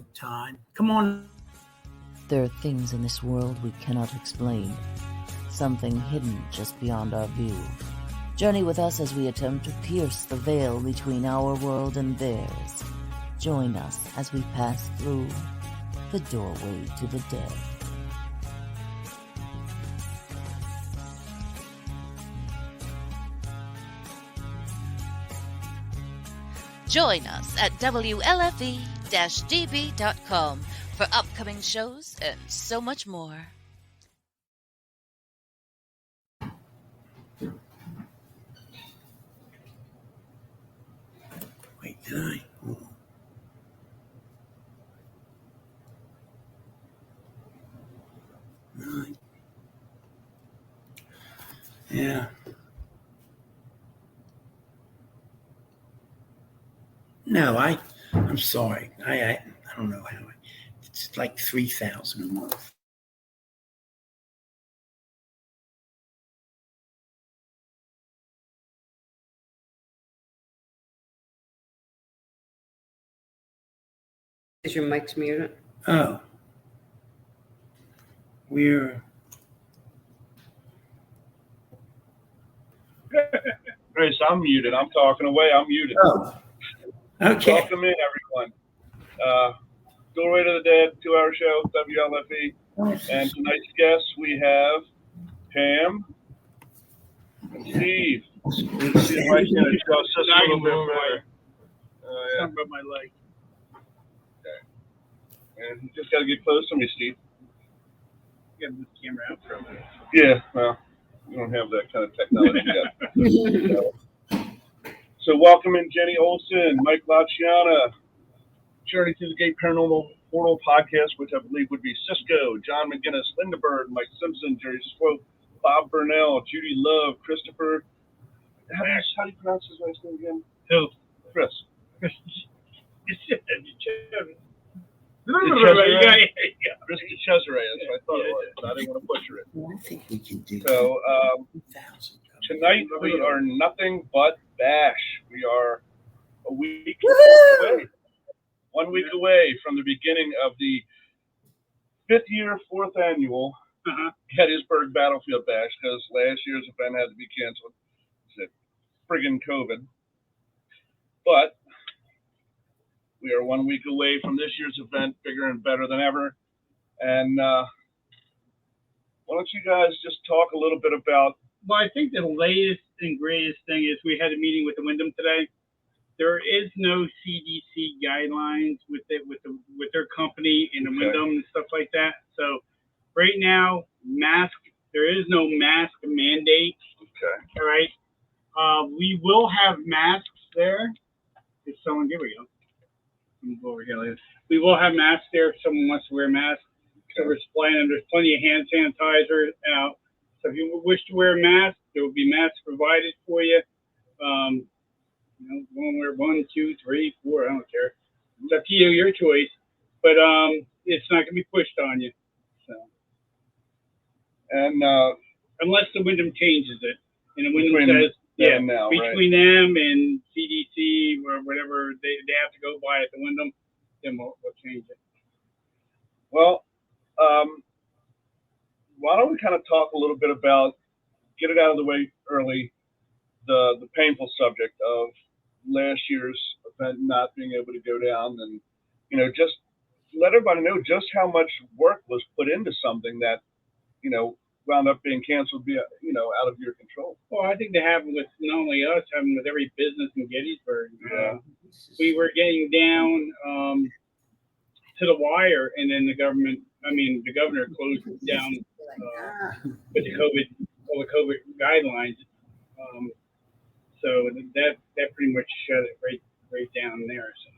good time. Come on. There are things in this world we cannot explain. Something hidden just beyond our view. Journey with us as we attempt to pierce the veil between our world and theirs. Join us as we pass through the doorway to the dead. Join us at WLFE-DB.com for upcoming shows and so much more. Wait, did I? Oh. Right. Yeah. No, I'm sorry. I don't know how. It's like 3,000 a month. Is your mic's muted? Oh. We're. Chris, I'm muted. I'm talking away. I'm muted. Oh. Okay. Welcome in, everyone. Doorway to the Dead, 2-hour show, WLFE. And tonight's guests, we have Pam and Steve. See if I can adjust this a little bit better. Something about my leg. Okay. And you just got to get close to me, Steve. You got to move the camera out for a minute. Yeah, well, we don't have that kind of technology yet. So welcome in Jenny Olson, Mike Laciana, Journey Through the Gate Paranormal Portal podcast, which I believe would be Cisco, John McGinnis, Linda Bird, Mike Simpson, Jerry Swope, Bob Burnell, Judy Love, Christopher. How do you pronounce his last name again? Who? Chris. Chris Cesare, that's what I thought it was, but I didn't want to butcher it. Well, I think we can do So, 2,000. tonight we are nothing but Bash. We are a week away. 1 week away from the beginning of the 4th annual Gettysburg Battlefield Bash, because last year's event had to be canceled. It's friggin' COVID. But we are 1 week away from this year's event, bigger and better than ever. And why don't you guys just talk a little bit about... Well, I think the latest and greatest thing is we had a meeting with the Wyndham today. There is no CDC guidelines with their company and the Wyndham and stuff like that. So right now, there is no mask mandate. Okay. All right. We will have masks there. If someone, here we go. Let me go over here later. We will have masks there if someone wants to wear a mask. So we're supplying them. There's plenty of hand sanitizer out. So if you wish to wear a mask, there will be masks provided for you. One wear 1, 2, 3, 4. I don't care. It's up to you, your choice. But it's not going to be pushed on you. So, and unless the Wyndham changes it, and the Wyndham says, between them and CDC or whatever they have to go by at the Wyndham, then we'll change it. Well, why don't we kind of talk a little bit about, get it out of the way early, the painful subject of last year's event not being able to go down, and just let everybody know just how much work was put into something that wound up being canceled, out of your control. Well, I think they have with not only us, having with every business in Gettysburg. We were getting down to the wire, and then the governor closed down with all the COVID guidelines. So that pretty much shut it right down there. So.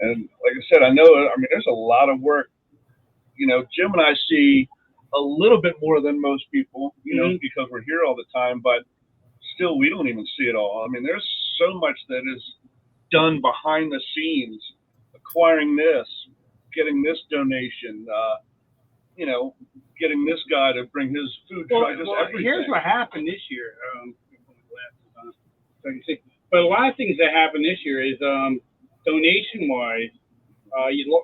And like I said, there's a lot of work. Jim and I see a little bit more than most people, because we're here all the time, but still we don't even see it all. There's so much that is done behind the scenes, acquiring this, getting this donation, getting this guy to bring his food truck. Here's what happened this year. So you see, but a lot of things that happened this year is donation-wise.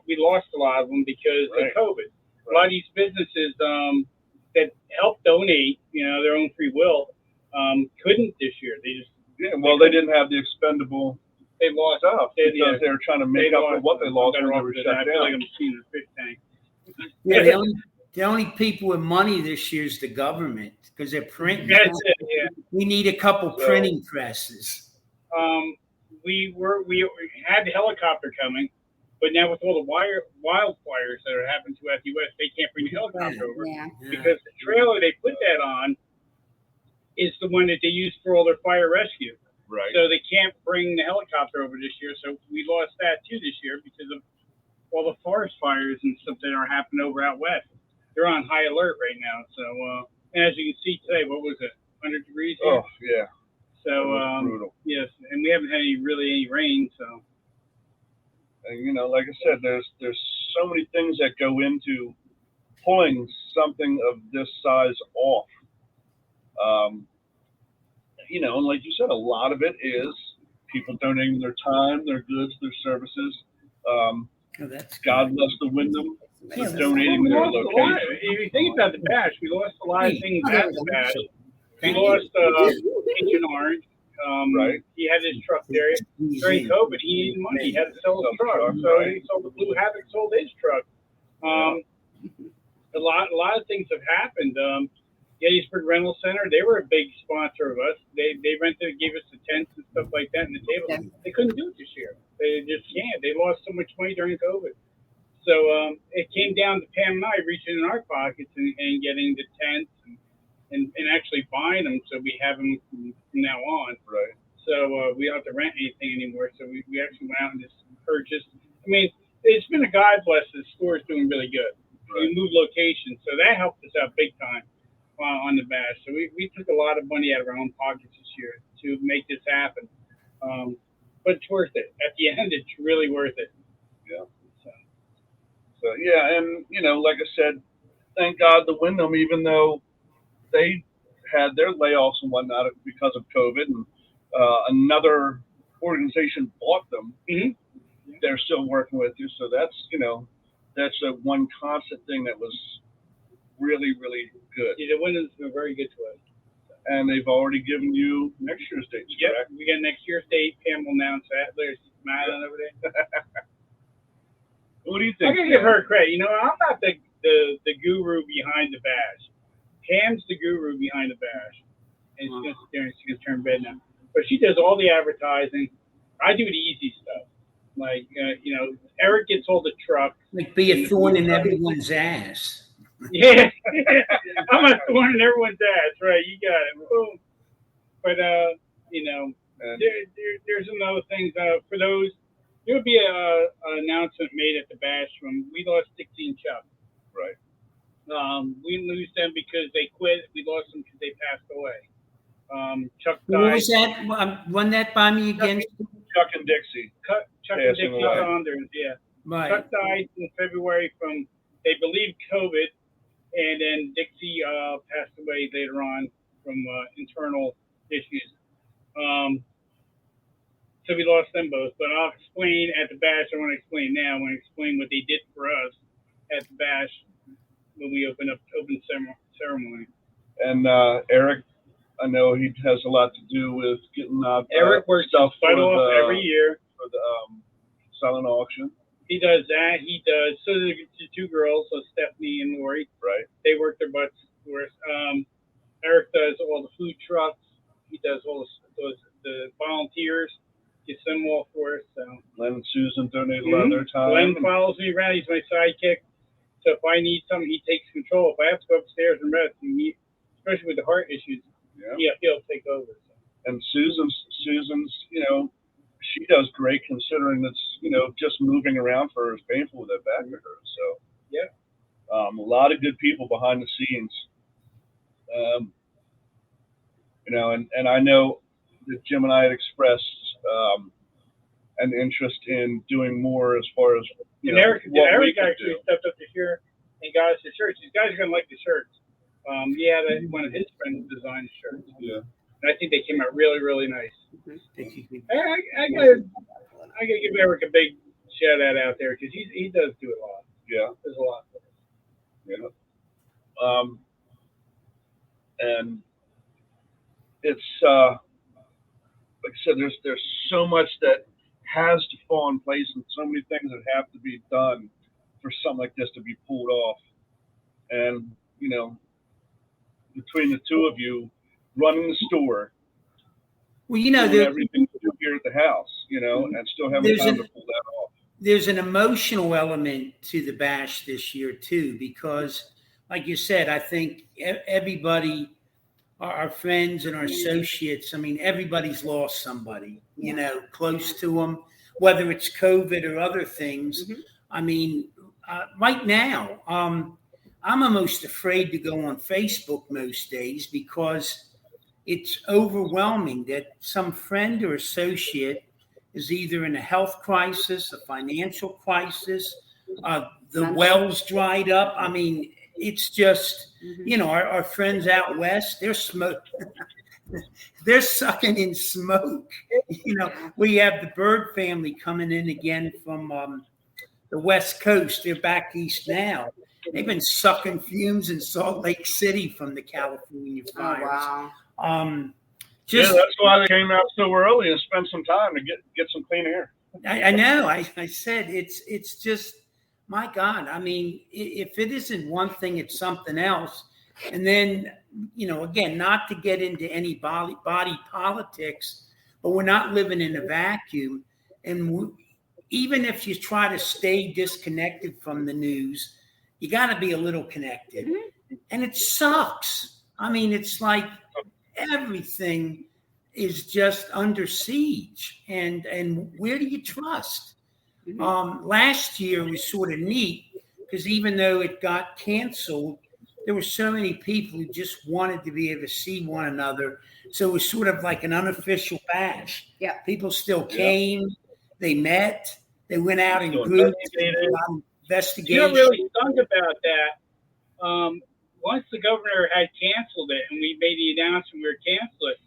we lost a lot of them because Right. of COVID. A lot of these businesses that helped donate, their own free will, couldn't this year. They didn't have the expendable They lost stuff They, because they were trying to make up for what they lost when they were shut I feel like down. I'm seeing a fish tank. Yeah, the only people with money this year is the government because they're printing. That's it. Yeah. We need a couple printing presses. We had the helicopter coming, but now with all the wildfires that are happening throughout the U.S., they can't bring the helicopter over Yeah. because the trailer they put that on is the one that they use for all their fire rescue. Right. So they can't bring the helicopter over this year. So we lost that too this year because of all the forest fires and stuff that are happening over out west. They're on high alert right now. So, and as you can see today, what was it? 100 degrees here? Oh, yeah. So, It was brutal. yes, and we haven't had any rain. So, And, like I said, there's so many things that go into pulling something of this size off. And like you said, a lot of it is people donating their time, their goods, their services. Oh, that's God bless the Wyndham for Yeah, donating we their lost a lot. location. If you think about the bash, we lost a lot of things at the bash. We Thank lost Agent Orange. Right. He had his truck there. During COVID, he needed money. He had to sell his truck. So he sold the Blue Havoc, sold his truck. A lot of things have happened. Gettysburg Rental Center, they were a big sponsor of us. They rented, gave us the tents and stuff like that and the tables. Yeah. They couldn't do it this year. They just can't. They lost so much money during COVID. So it came down to Pam and I reaching in our pockets and getting the tents and actually buying them so we have them from now on. Right. So we don't have to rent anything anymore. So we actually went out and just purchased. I mean, it's been a God bless. The store's doing really good. Right. We moved locations, so that helped us out big time on the bash. So we took a lot of money out of our own pockets this year to make this happen. But it's worth it. At the end, it's really worth it. Yeah. So yeah, and like I said, thank God the Wyndham, even though they had their layoffs and whatnot because of COVID, and another organization bought them, they're still working with you. So that's that's a one constant thing that was really, really good. Yeah, the Wyndham's been very good to us. And they've already given you next year's dates, correct? We got next year's date. Pam will announce that. There's Madeline over there. What do you I'm think? gonna give her credit. I'm not the guru behind the bash. Pam's the guru behind the bash, and she's gonna sit there and she's gonna turn bed now. But she does all the advertising. I do the easy stuff, like Eric gets all the trucks. like be a thorn in everyone's ass. Yeah, I'm a thorn in everyone's ass. Right, you got it. Boom. But there's another thing for those. There would be an announcement made at the bash when we lost Dixie and Chuck. Right. We didn't lose them because they quit. We lost them because they passed away. Chuck What died. was that? Run that by me again. Chuck and Dixie. Chuck and Passing Dixie away. Saunders, yeah. Right. Chuck died in February from, they believe, COVID, and then Dixie passed away later on from internal issues. So we lost them both. But I'll explain at the bash. I want to explain now. I want to explain what they did for us at the bash when we open ceremony. And Eric, I know he has a lot to do with getting Eric works stuff his butt for off the, every year. for the silent auction. He does that. He does. So the two girls, so Stephanie and Lori, Right. they work their butts for us. Eric does all the food trucks. He does all the volunteers. Gets them all for us. So Len and Susan donate a lot of their time. Glenn follows me around. He's my sidekick. So if I need something, he takes control. If I have to go upstairs and rest, especially with the heart issues, he'll take over. So. And Susan's, she does great considering that's, just moving around for her is painful with that back of her. So, yeah. A lot of good people behind the scenes. And I know that Jim and I had expressed an interest in doing more as far as, Eric what we could actually do. stepped up this year and got us the shirts. These guys are going to like the shirts. He had one of his friends design the shirts. Yeah. And I think they came out really, really nice. Mm-hmm. I gotta give Eric a big shout out there because he does do a lot. Yeah. There's a lot. Yeah. And it's like I said, there's so much that has to fall in place, and so many things that have to be done for something like this to be pulled off. And between the two of you running the store, Well, doing everything to do here at the house, and still having time to pull that off. There's an emotional element to the bash this year too, because like you said, I think everybody, our friends and our associates, I mean, everybody's lost somebody, close to them, whether it's COVID or other things. Mm-hmm. I mean, right now, I'm almost afraid to go on Facebook most days because it's overwhelming that some friend or associate is either in a health crisis, a financial crisis, the wells dried up. I mean, it's just, our friends out west, they're they're sucking in smoke. We have the Bird family coming in again from the West Coast. They're back east now. They've been sucking fumes in Salt Lake City from the California fires. Oh, wow. That's why they came out so early and spent some time to get some clean air. I know. I said it's just, my God. I mean, if it isn't one thing, it's something else. And then, again, not to get into any body politics, but we're not living in a vacuum. And even if you try to stay disconnected from the news, you got to be a little connected. Mm-hmm. And it sucks. I mean, it's like everything is just under siege. And where do you trust? Mm-hmm. Last year was sort of neat because even though it got canceled, there were so many people who just wanted to be able to see one another. So it was sort of like an unofficial bash. Yeah. People still came. They met. They went out in groups. Investigation. You know, really stunk about that. Once the governor had canceled it and we made the announcement we were canceling it,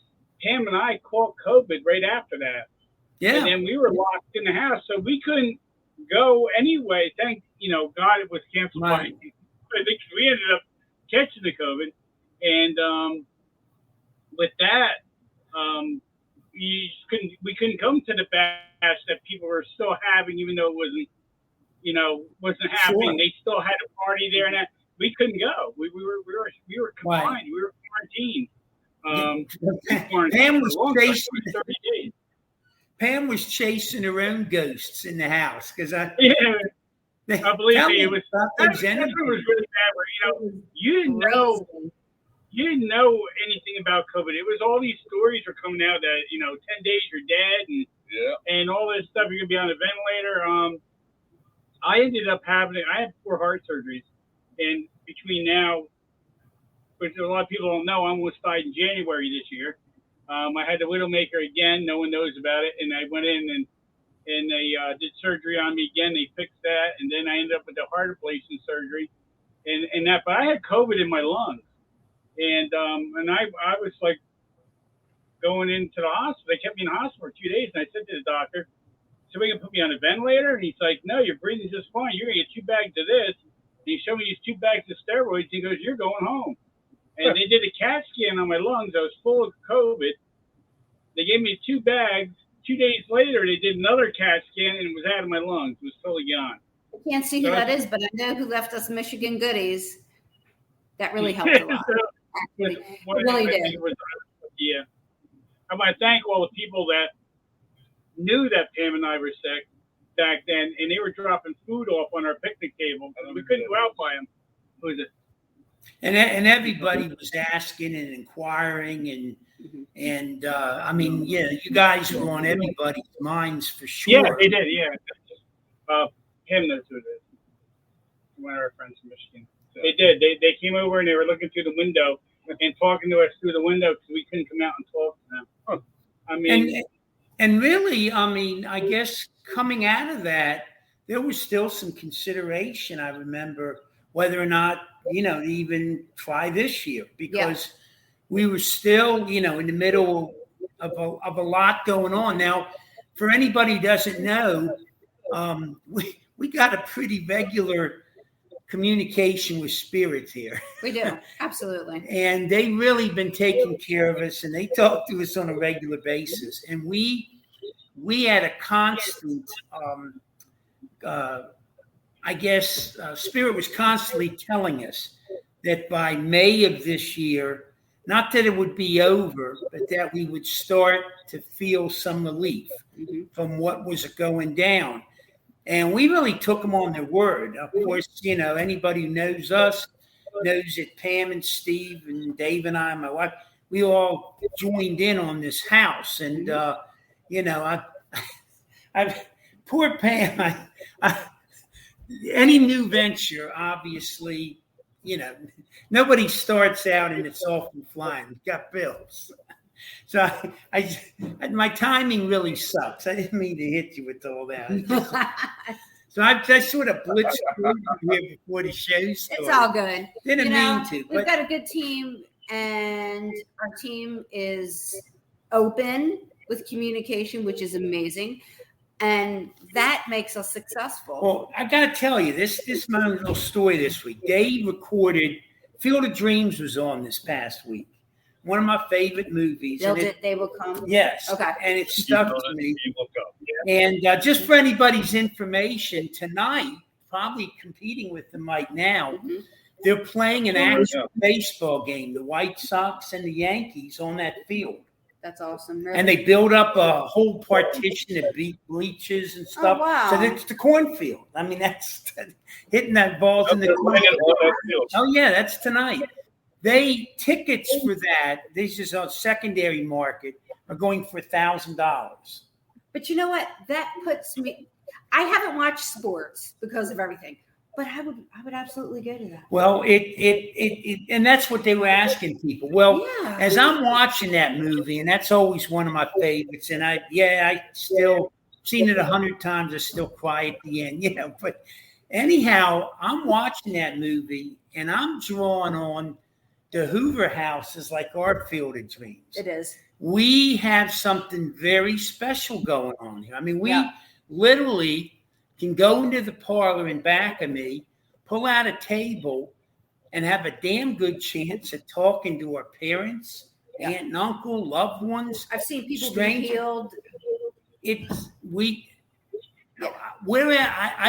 Pam and I caught COVID right after that. Yeah. And then we were locked in the house, so we couldn't go anyway. Thank God it was canceled. Right. I think we ended up catching the COVID, and with that, we couldn't come to the bash that people were still having, even though it wasn't happening. Sure. They still had a party there, and that we couldn't go. We were confined. Right. We were quarantined. Pam was chasing 30 days. Pam was chasing her own ghosts in the house because I believe me, it was really bad. Where, you didn't know anything about COVID. It was all these stories were coming out that 10 days you're dead and all this stuff. You're gonna be on a ventilator. I ended up I had 4 heart surgeries, and between now, which a lot of people don't know, I almost died in January this year. I had the Widowmaker again. No one knows about it, and I went in and they did surgery on me again. They fixed that, and then I ended up with the heart ablation surgery, and that. But I had COVID in my lungs, and I was like going into the hospital. They kept me in the hospital for 2 days, and I said to the doctor, "So we can put me on a ventilator?" And he's like, "No, you're breathing just fine. You're gonna get 2 bags of this." And he showed me these 2 bags of steroids. He goes, "You're going home." And they did a CAT scan on my lungs. I was full of COVID. They gave me 2 bags. 2 days later, they did another CAT scan, and it was out of my lungs. It was totally gone. I can't see who that is, but I know who left us Michigan goodies. That really helped a lot. Actually, it really did. Yeah. I want to thank all the people that knew that Pam and I were sick back then, and they were dropping food off on our picnic table. We couldn't go out by them. Who is it? And everybody was asking and inquiring and I mean, yeah, you guys were on everybody's minds for sure. Yeah, they did. Yeah, Pam knows who it is. One of our friends from Michigan. They did. They came over and they were looking through the window and talking to us through the window because we couldn't come out and talk to them. Huh. I mean, and really, I mean, I guess coming out of that, there was still some consideration. I remember whether or not to even try this year because we were still in the middle of a lot going on. Now, for anybody who doesn't know, we got a pretty regular communication with spirits here. We do. Absolutely. And they really been taking care of us, and they talk to us on a regular basis. And we had a constant, Spirit was constantly telling us that by May of this year, not that it would be over, but that we would start to feel some relief from what was going down. And we really took them on their word. Of course, anybody who knows us knows that Pam and Steve and Dave and I, my wife, we all joined in on this house. And, poor Pam, any new venture, obviously, nobody starts out and it's off and flying. We've got bills. So my timing really sucks. I didn't mean to hit you with all that. So I just sort of blitzed through here before the show started. It's all good. Didn't mean to. We've got a good team, and our team is open with communication, which is amazing. And that makes us successful. Well, I got to tell you, this is my little story this week. Dave recorded Field of Dreams was on this past week. One of my favorite movies. They Will Come? Yes. Okay. And it stuck to me. And just for anybody's information, tonight, probably competing with them right now, they're playing an actual baseball game, the White Sox and the Yankees on that field. That's awesome. Really? And they build up a whole partition of bleachers and stuff. Oh, wow. So it's the cornfield. I mean, that's hitting that balls in the cornfield. Oh, yeah, that's tonight. Tickets for that, this is a secondary market, are going for $1,000. But you know what? That puts me, I haven't watched sports because of everything, but I would absolutely go to that. Well, and that's what they were asking people. Well, as I'm watching that movie, and that's always one of my favorites, and I still seen it 100 times. I still cry at the end, but anyhow, I'm watching that movie and I'm drawing on the Hoover House is like our Field of Dreams. It is. We have something very special going on here. I mean, we literally can go into the parlor in back of me, pull out a table, and have a damn good chance at talking to our parents, aunt and uncle, loved ones. I've seen people be healed. I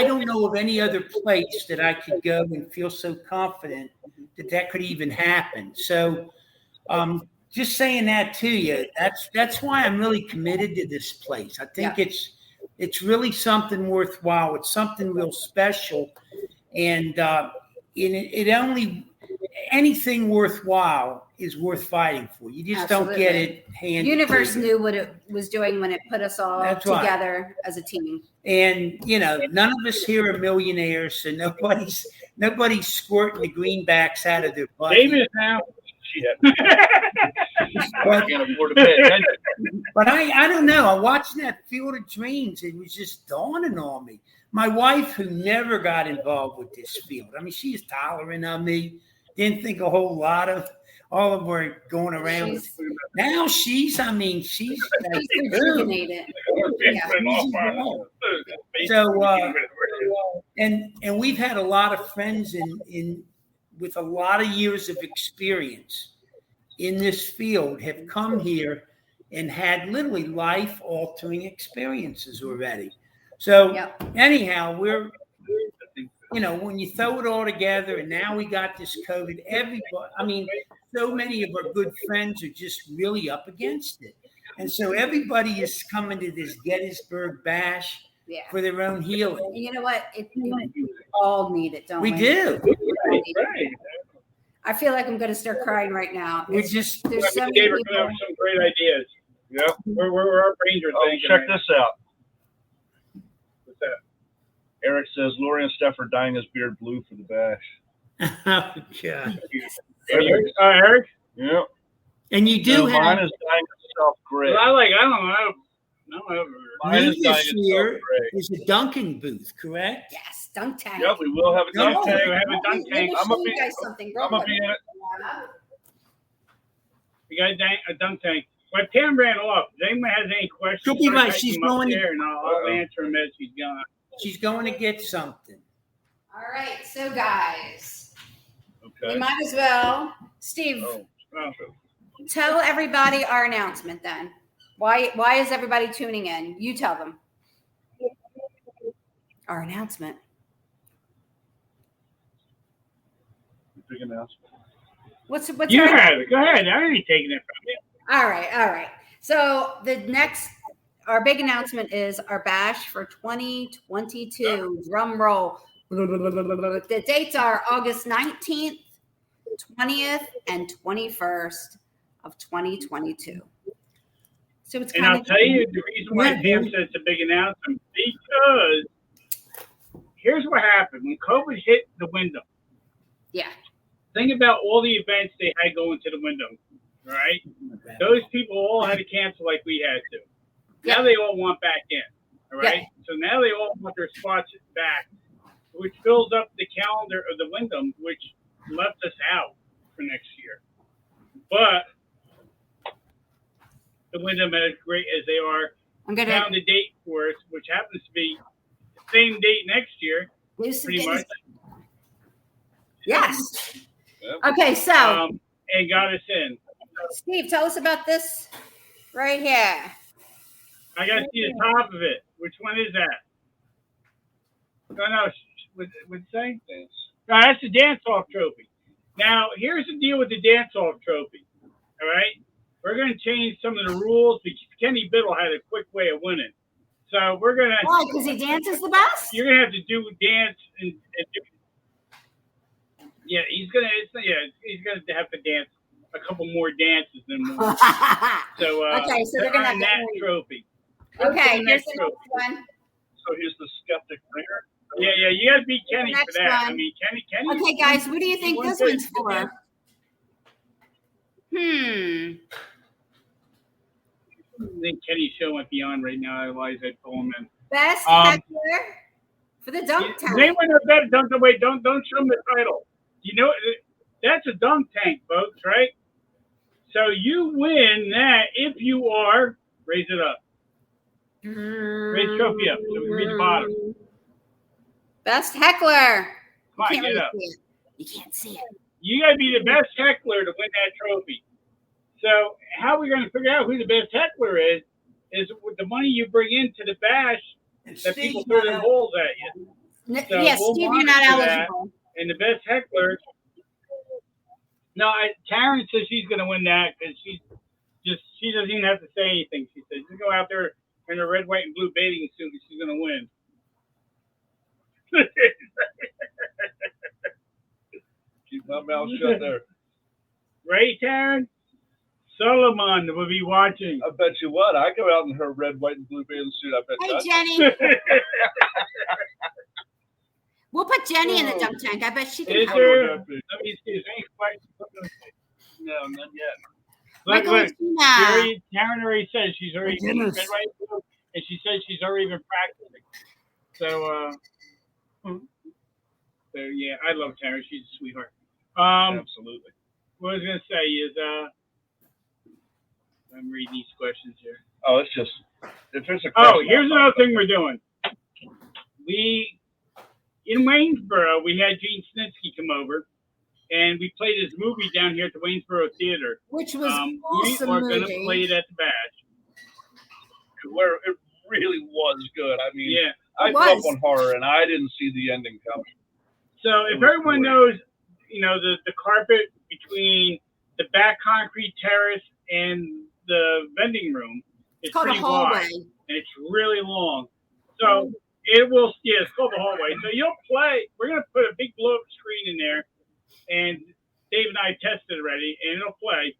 don't know of any other place that I could go and feel so confident that could even happen. So, just saying that to you, that's why I'm really committed to this place. I think it's really something worthwhile. It's something real special, and anything worthwhile is worth fighting for. You just don't get it handed. Universe knew what it was doing when it put us all together as a team. And none of us here are millionaires, so nobody's squirting the greenbacks out of their butt. David now. But I don't know. I watched that Field of Dreams. It was just dawning on me. My wife, who never got involved with this field, I mean, she's tolerant of me. Didn't think a whole lot of all of her going around. Now she's rejuvenated. So and we've had a lot of friends in with a lot of years of experience in this field have come here and had literally life-altering experiences already. So anyhow, we're, when you throw it all together, and now we got this COVID, so many of our good friends are just really up against it. And so everybody is coming to this Gettysburg Bash for their own healing. And you know what? We all need it, don't we? We do. I feel like I'm going to start crying right now. There's so many people. Some great ideas. Yeah, we're our brains are thinking. Check this out. What's that? Eric says Lori and Steph are dyeing his beard blue for the bash. Oh God. Eric? Yeah. And you do have. Mine is dyeing itself gray. I don't know. Mine this year is a dunking booth, correct? Yes, dunk tank. Yeah, we will have a dunk tank. We have a dunk tank. I'm gonna be in it. We got a dunk tank. But Pam ran off. If anyone has any questions, she's going there, and I'll answer them as she's gone. She's going to get something. All right, so guys, we Okay. might as well, Steve, Oh, tell everybody our announcement then. Why is everybody tuning in? You tell them. Our announcement. big announcement. What's You our- have it. Go ahead. I ain't taking it from you. All right. So our big announcement is our bash for 2022. Drum roll. The dates are August 19th, 20th, and 21st of 2022. So it's And kind I'll tell you the reason why Pam said it's a big announcement, because here's what happened. When COVID hit the window, yeah. think about all the events they had going to the window, right? Those people all had to cancel like we had to. Now Yeah. they all want back in, all right? So now they all want their spots back, which fills up the calendar of the Wyndham, which left us out for next year. But the Wyndham, as great as they are, I'm gonna found a date for us, which happens to be the same date next year, do some pretty things. much, Yes. Yep. Okay, so and got us in. Steve, tell us about this right here. I got to see the top of it. Which one is that? No, would it say? Dance. No, that's the dance-off trophy. Now, here's the deal with the dance-off trophy. All right? We're going to change some of the rules because Kenny Biddle had a quick way of winning. So we're going to... Why? Because he dances the best? You're going to have to do dance and do... Yeah, he's going to have to dance a couple more dances than more. So, Okay, so they're gonna have earn to that earn- trophy. Okay, Earn here's that the next one. So here's the skeptic ringer. Yeah, you got to beat Kenny for Next that. I one. mean, Kenny. Okay, guys, what do you think won this good. one's for? I think Kenny's show might be on right now. Otherwise, I'd pull him in. Best Um, heckler for the dunk Does tank. anyone know better? Don't show him the title. You know, that's a dunk tank, folks, right? So you win that if you are, raise it up. Raise the trophy up so we can read the bottom. Best heckler. Come on, You can't get really up. see it. You can't see it. You got to be the best heckler to win that trophy. So how we're going to figure out who the best heckler is with the money you bring into the bash And that people Steve's throw not their out. holes at you. So Yes, we'll Steve, you're not monitor that. eligible. And the best heckler. No, Taryn says she's going to win that because she doesn't even have to say anything. She says, just go out there in a red, white, and blue bathing suit and she's going to win. Keep my mouth shut there. Right, Taryn? Solomon will be watching. I bet you what, I go out in her red, white, and blue bathing suit. I bet you. Hey, Jenny. We'll put Jenny in the dunk tank. I bet she can Is help. there? Let me see. Is there any questions? No, not yet. Look, Michael Tina. Taryn already said she's already My goodness. red, white, and blue, and she said she's already been practicing. So yeah, I love Taryn. She's a sweetheart. Absolutely. What I was gonna say is, I'm reading these questions here. Oh, it's just if there's a Oh, question, here's another thing we're doing. In Waynesboro, we had Gene Snitsky come over, and we played his movie down here at the Waynesboro Theater. Which was We awesome are going to movie. play it at the Bash. where it really was good. I mean, Yeah. I It grew up was. on horror, and I didn't see the ending coming. So if everyone knows, the carpet between the back concrete terrace and the vending room is It's called a pretty hallway. wide, and it's really long. So it's called the hallway. So you'll play. We're gonna put a big blow up screen in there, and Dave and I tested already, and it'll play.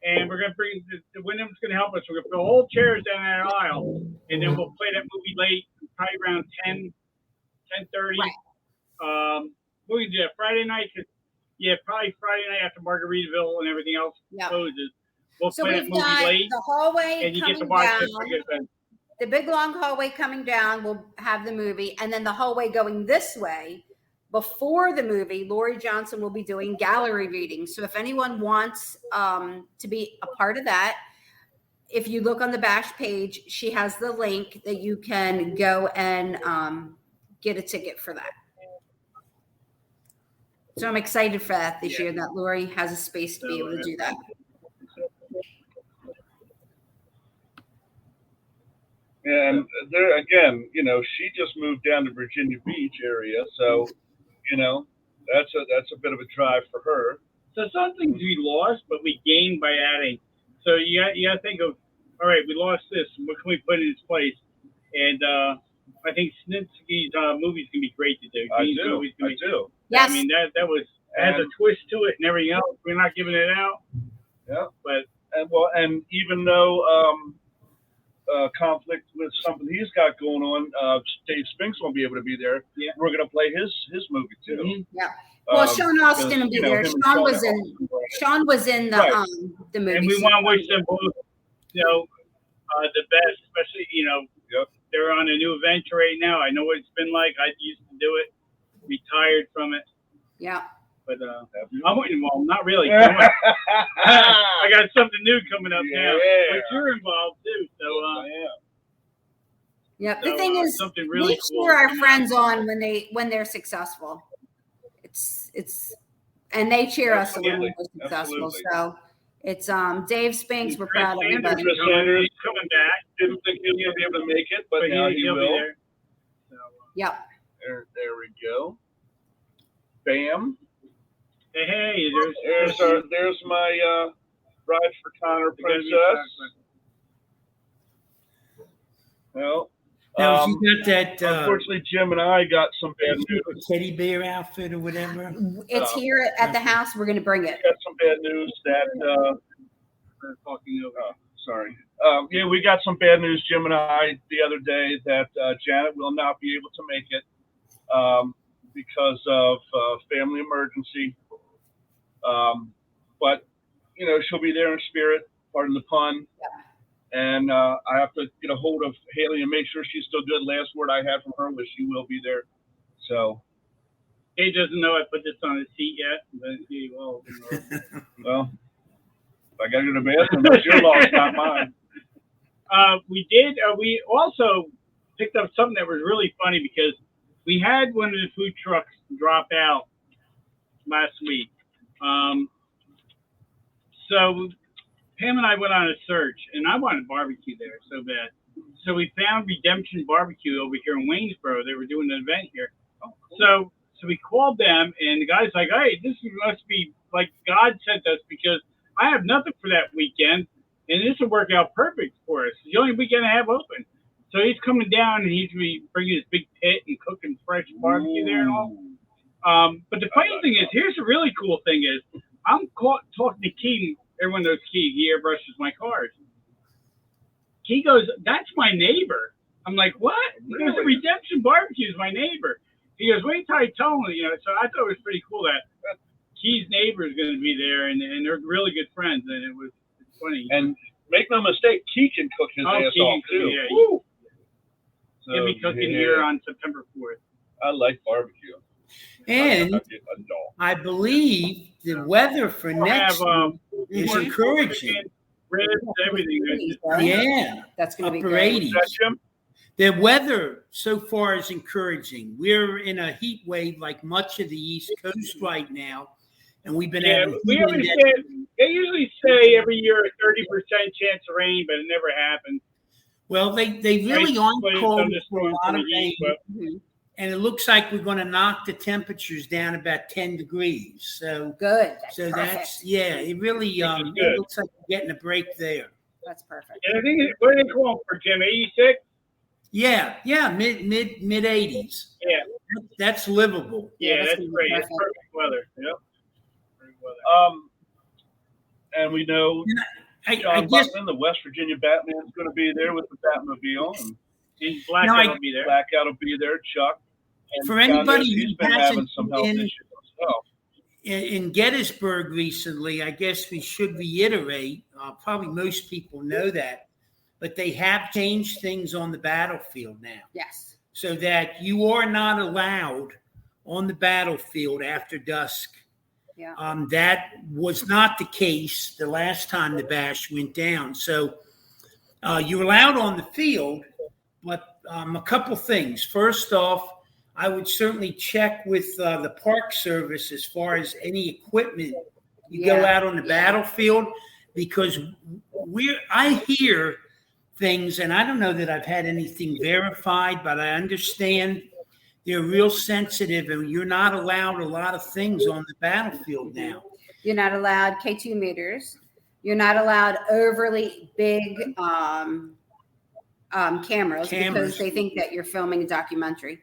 And we're gonna bring the Wyndham's gonna help us. We're gonna put whole chairs down that aisle, and then we'll play that movie late, probably around 10:30. Right. We can do that Friday night. Probably Friday night after Margaritaville and everything else Yep. closes. We'll So play that we've movie got late, the hallway and you get to coming watch down. it for good event. The big long hallway coming down will have the movie, and then the hallway going this way. Before the movie, Lori Johnson will be doing gallery readings. So if anyone wants to be a part of that, if you look on the Bash page, she has the link that you can go and get a ticket for that. So I'm excited for that this year, that Lori has a space to be able to do that. And there again, she just moved down to Virginia Beach area, so that's a bit of a drive for her. So some things we lost, but we gained by adding. So you got to think of, all right, we lost this. What can we put in its place? And I think Snitsky's movies can be great to do. I do. Yes. I mean, that was has a twist to it and everything else. We're not giving it out. Yeah. But and even though conflict with something he's got going on, Dave Spinks won't be able to be there. Yeah. We're going to play his movie too. Mm-hmm. Yeah. Well, Sean Austin will be there. Sean was in the Right. the movie. and we want to wish them both, the best. Especially, Yep. they're on a new adventure right now. I know what it's been like. I used to do it. Retired from it. Yeah. But well, not really. I got something new coming up now, but you're involved too. So Yeah. The So, thing is, something really we cool cheer our coming friends on when they're successful. It's and they cheer us on when we're successful. Absolutely. So it's Dave Spinks. We're Chris proud of Sanders everybody. Chris Sanders. He's coming back, Didn't think he was going to be able to make it, but now he he'll will. be there. So, Yep. There we go. Bam. hey, There's my Bride for Connor princess. Well, Now, you got that unfortunately, Jim and I got some bad news. teddy bear outfit or whatever. It's here at the house. We're going to bring it. We got some bad news that. talking over. Sorry. Yeah, we got some bad news, Jim and I, the other day that Janet will not be able to make it because of family emergency. But she'll be there in spirit. Pardon the pun. Yeah. And I have to get a hold of Haley and make sure she's still good. Last word I had from her was she will be there. So, He doesn't know I put this on his seat yet, but he will. well, if I got to go to the bathroom, that's your loss, not mine. We also picked up something that was really funny because we had one of the food trucks drop out last week. So Pam and I went on a search, and I wanted barbecue there so bad. So we found Redemption Barbecue over here in Waynesboro. They were doing an event here. Oh, cool. So we called them, and the guy's like, hey, this must be like God sent us because I have nothing for that weekend, and this will work out perfect for us. It's the only weekend I have open. So he's coming down, and he's going to be bringing his big pit and cooking fresh barbecue there and all. But the funny thing is, here's the really cool thing is, I'm talking to Keaton. Everyone knows Keaton. He airbrushes my cars. He goes, that's my neighbor. I'm like, what? He goes, Redemption Barbecue is my neighbor. He goes, wait till I tell him. So I thought it was pretty cool that Key's neighbor is going to be there, and they're really good friends, and it's funny. And make no mistake, Key can cook his ass off too. Yeah, Woo! He'll be cooking here on September 4th. I like barbecue. And I believe the weather for We'll next have, is encouraging. ribs, everything. Yeah, That's going to be upper great. 80s. That, Jim? The weather so far is encouraging. We're in a heat wave like much of the East Coast right now, and we've been Yeah, having we heat haven't index- said, they usually say every year a 30% chance of rain, but it never happens. Well, they really aren't But it's cold for a thunderstorms lot in of the rain, heat, but Mhm. and it looks like we're going to knock the temperatures down about 10 degrees. So, Good. That's so perfect. that's it really good. it looks like we're getting a break there. That's perfect. and I think, what do they call them for Jim? 86? Yeah, mid 80s. Yeah, That's livable. yeah, that's that's gonna be great. It's perfect. perfect weather. Yep. Perfect weather. And we know I John guess Buckman, the West Virginia Batman's going to be there with the Batmobile, and And Blackout No, I- will be there. Blackout will be there. Chuck. And For anybody he's who been hasn't having some health been- issues himself. in Gettysburg recently, I guess we should reiterate, probably most people know that, but they have changed things on the battlefield now Yes. so that you are not allowed on the battlefield after dusk. Yeah. That was not the case the last time the bash went down. So you're allowed on the field, but a couple things. First off, I would certainly check with the Park Service as far as any equipment you go Yeah. out on the battlefield, because I hear things, and I don't know that I've had anything verified, but I understand they're real sensitive, and you're not allowed a lot of things on the battlefield now. You're not allowed K2 meters. You're not allowed overly big cameras because they think that you're filming a documentary.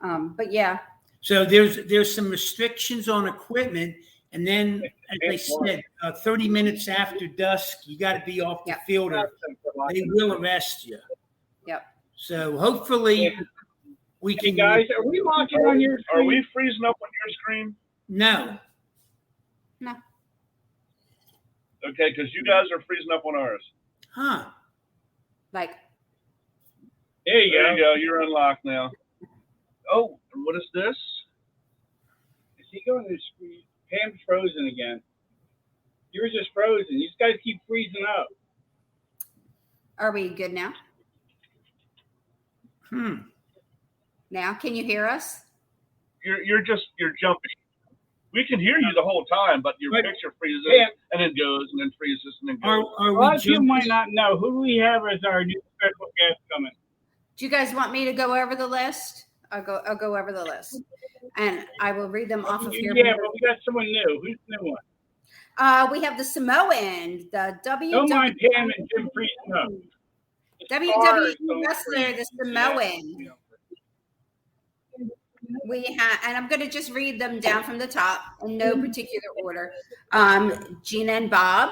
But yeah, So there's some restrictions on equipment, and then, as I said, 30 minutes after dusk, you got to be off the Yep. field, or they will arrest you. Yep. So hopefully we Hey can. guys, are we locking on your Are we freezing up on your screen? No. Okay, because you guys are freezing up on ours. Huh. like There you There go. you go. You're unlocked now. Oh, and what is this? Is he going to screen? Pam's frozen again. You were just frozen. These guys keep freezing up. are we good now? Now, can you hear us? You're jumping. We can hear you the whole time, but your Right. picture freezes Yeah. and then goes and then freezes and then Are, goes. are A lot we of people jumping? might not know. Who do we have as our new special guest coming? Do you guys want me to go over the list? I'll go over the list, and I will read them off of here. Yeah, but we got someone new. Who's the new one? We have the Samoan, the Don't mind Pam and Jim freezing up. WWE wrestler, the Samoan. We have, and I'm going to just read them down from the top in no particular order. Gina and Bob,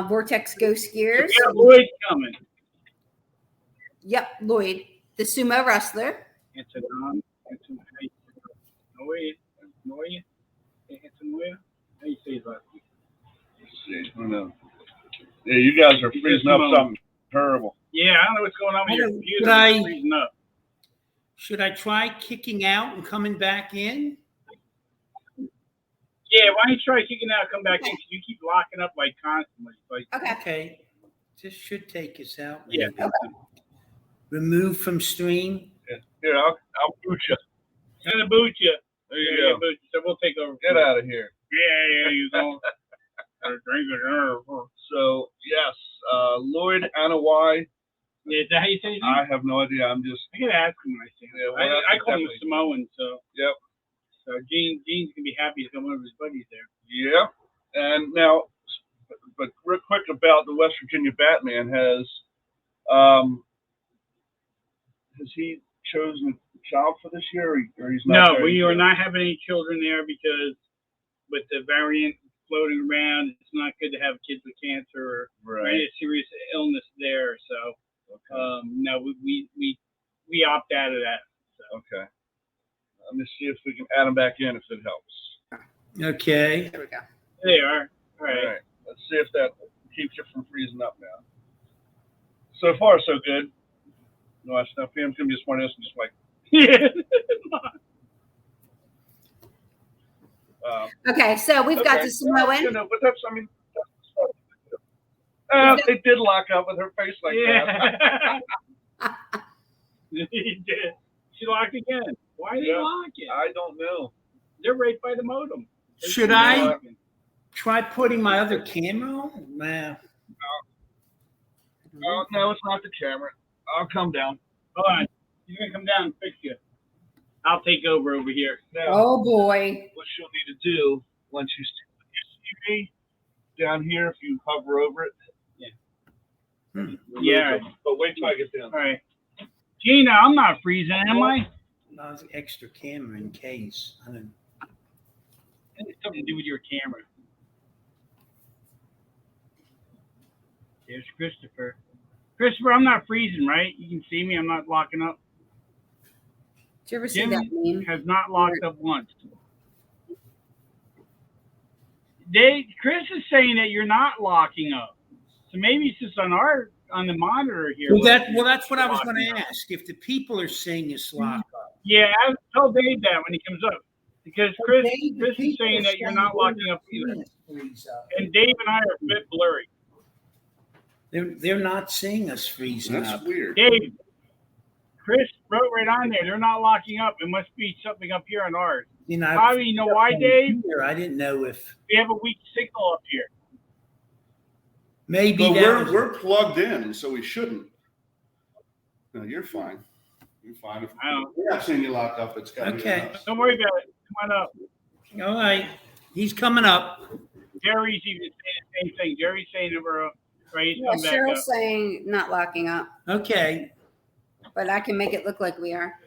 Vortex Ghost Gears. We got Lloyd coming. Yep, Lloyd, the sumo wrestler. It's a non. It's a Noya. Noya. It's a Noya. How you say his last name? Let's see. I don't know. Yeah, you guys are freezing up something terrible. Yeah, I don't know what's going on with your computer. Could I- It's freezing up. Should I try kicking out and coming back in? Yeah, why don't you try kicking out, come back in? 'Cause you keep locking up like constantly. Like, Okay. Okay. This should take us out. yeah. maybe. Remove from stream. Yeah. Here, I'll boot you. And a boot you. There you go. Boot you. So we'll take over. Get out of here. Yeah, you go. Drink it. So yes, Lloyd Anawai. Yeah, is that how you say his name? I have no idea. I'm just. I gotta ask him when I see him. Yeah, well, I call him definitely. Samoan, so. Yep. So Gene's gonna be happy to come over with his buddies there. Yeah. And now, but real quick about the West Virginia Batman has he chosen a child for this year, or he's not? No, there we yet? are not having any children there because with the variant floating around, it's not good to have kids with cancer or any serious illness there. So, no, we opt out of that. So. Okay. Let me see if we can add them back in if it helps. Okay. There we go. They are. All All right. right. Let's see if that keeps you from freezing up now. So far, so good. No, I stuff him. Give me just one of this and just like. Okay, so we've got okay. the Samoan. You know, but that's, I mean, they did lock up with her face like that. Yeah. He did. She locked again. Why did Yeah. he lock it? I don't know. They're right by the modem. Should I try putting my other camera on? Nah. Oh, no, it's not the camera. I'll come down. Hold on. He's gonna come down and fix you. I'll take over here. Now, Oh boy. what you'll need to do once you see your TV down here, if you hover over it. Yeah. But wait till I get down. All right. Gina, I'm not freezing, am I? No, it's an extra camera in case. I don't. It's something to do with your camera. There's Christopher. Christopher, I'm not freezing, right? You can see me. I'm not locking up. Did you ever see Jim that meme? has not locked up once. Chris is saying that you're not locking up. So maybe it's just on the monitor here. Well, that's what I was going to ask. If the people are saying it's locked up. Yeah, I tell Dave that when he comes up. Because Chris is saying that you're not locking up either. And Dave and I are a bit blurry. They're not seeing us freezing up. weird. Dave, Chris wrote right on there. They're not locking up. It must be something up here on ours. You know, Bobby, you know why, Dave? I didn't know if We have a weak signal up here. maybe But that was, we're plugged in, so we shouldn't. No, you're fine. You're fine. I don't- We're not seeing you locked up. It's got to Okay. be us. Don't worry about it. Come on up. all right. He's coming up. Jerry's even saying the same thing. Jerry's saying that we're right. He's Yeah, come back up. Cheryl's saying not locking up, Okay. but I can make it look like we are.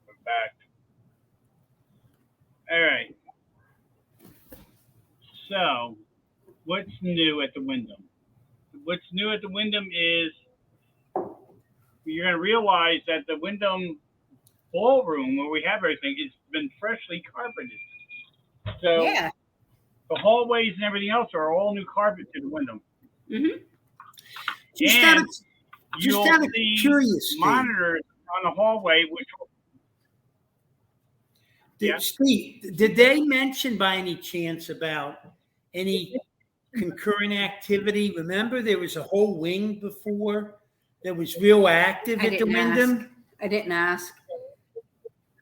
We're back. All right. So, what's new at the Wyndham? What's new at the Wyndham is you're going to realize that the Wyndham ballroom where we have everything has been freshly carpeted. So Yeah. the hallways and everything else are all new carpet to the Wyndham. Mm-hmm. Just And out of, you'll just out of see curiosity, monitors on the hallway, which will Yeah. Steve, did they mention by any chance about any concurrent activity? Remember, there was a whole wing before that was real active I at the didn't ask. Wyndham. I didn't ask.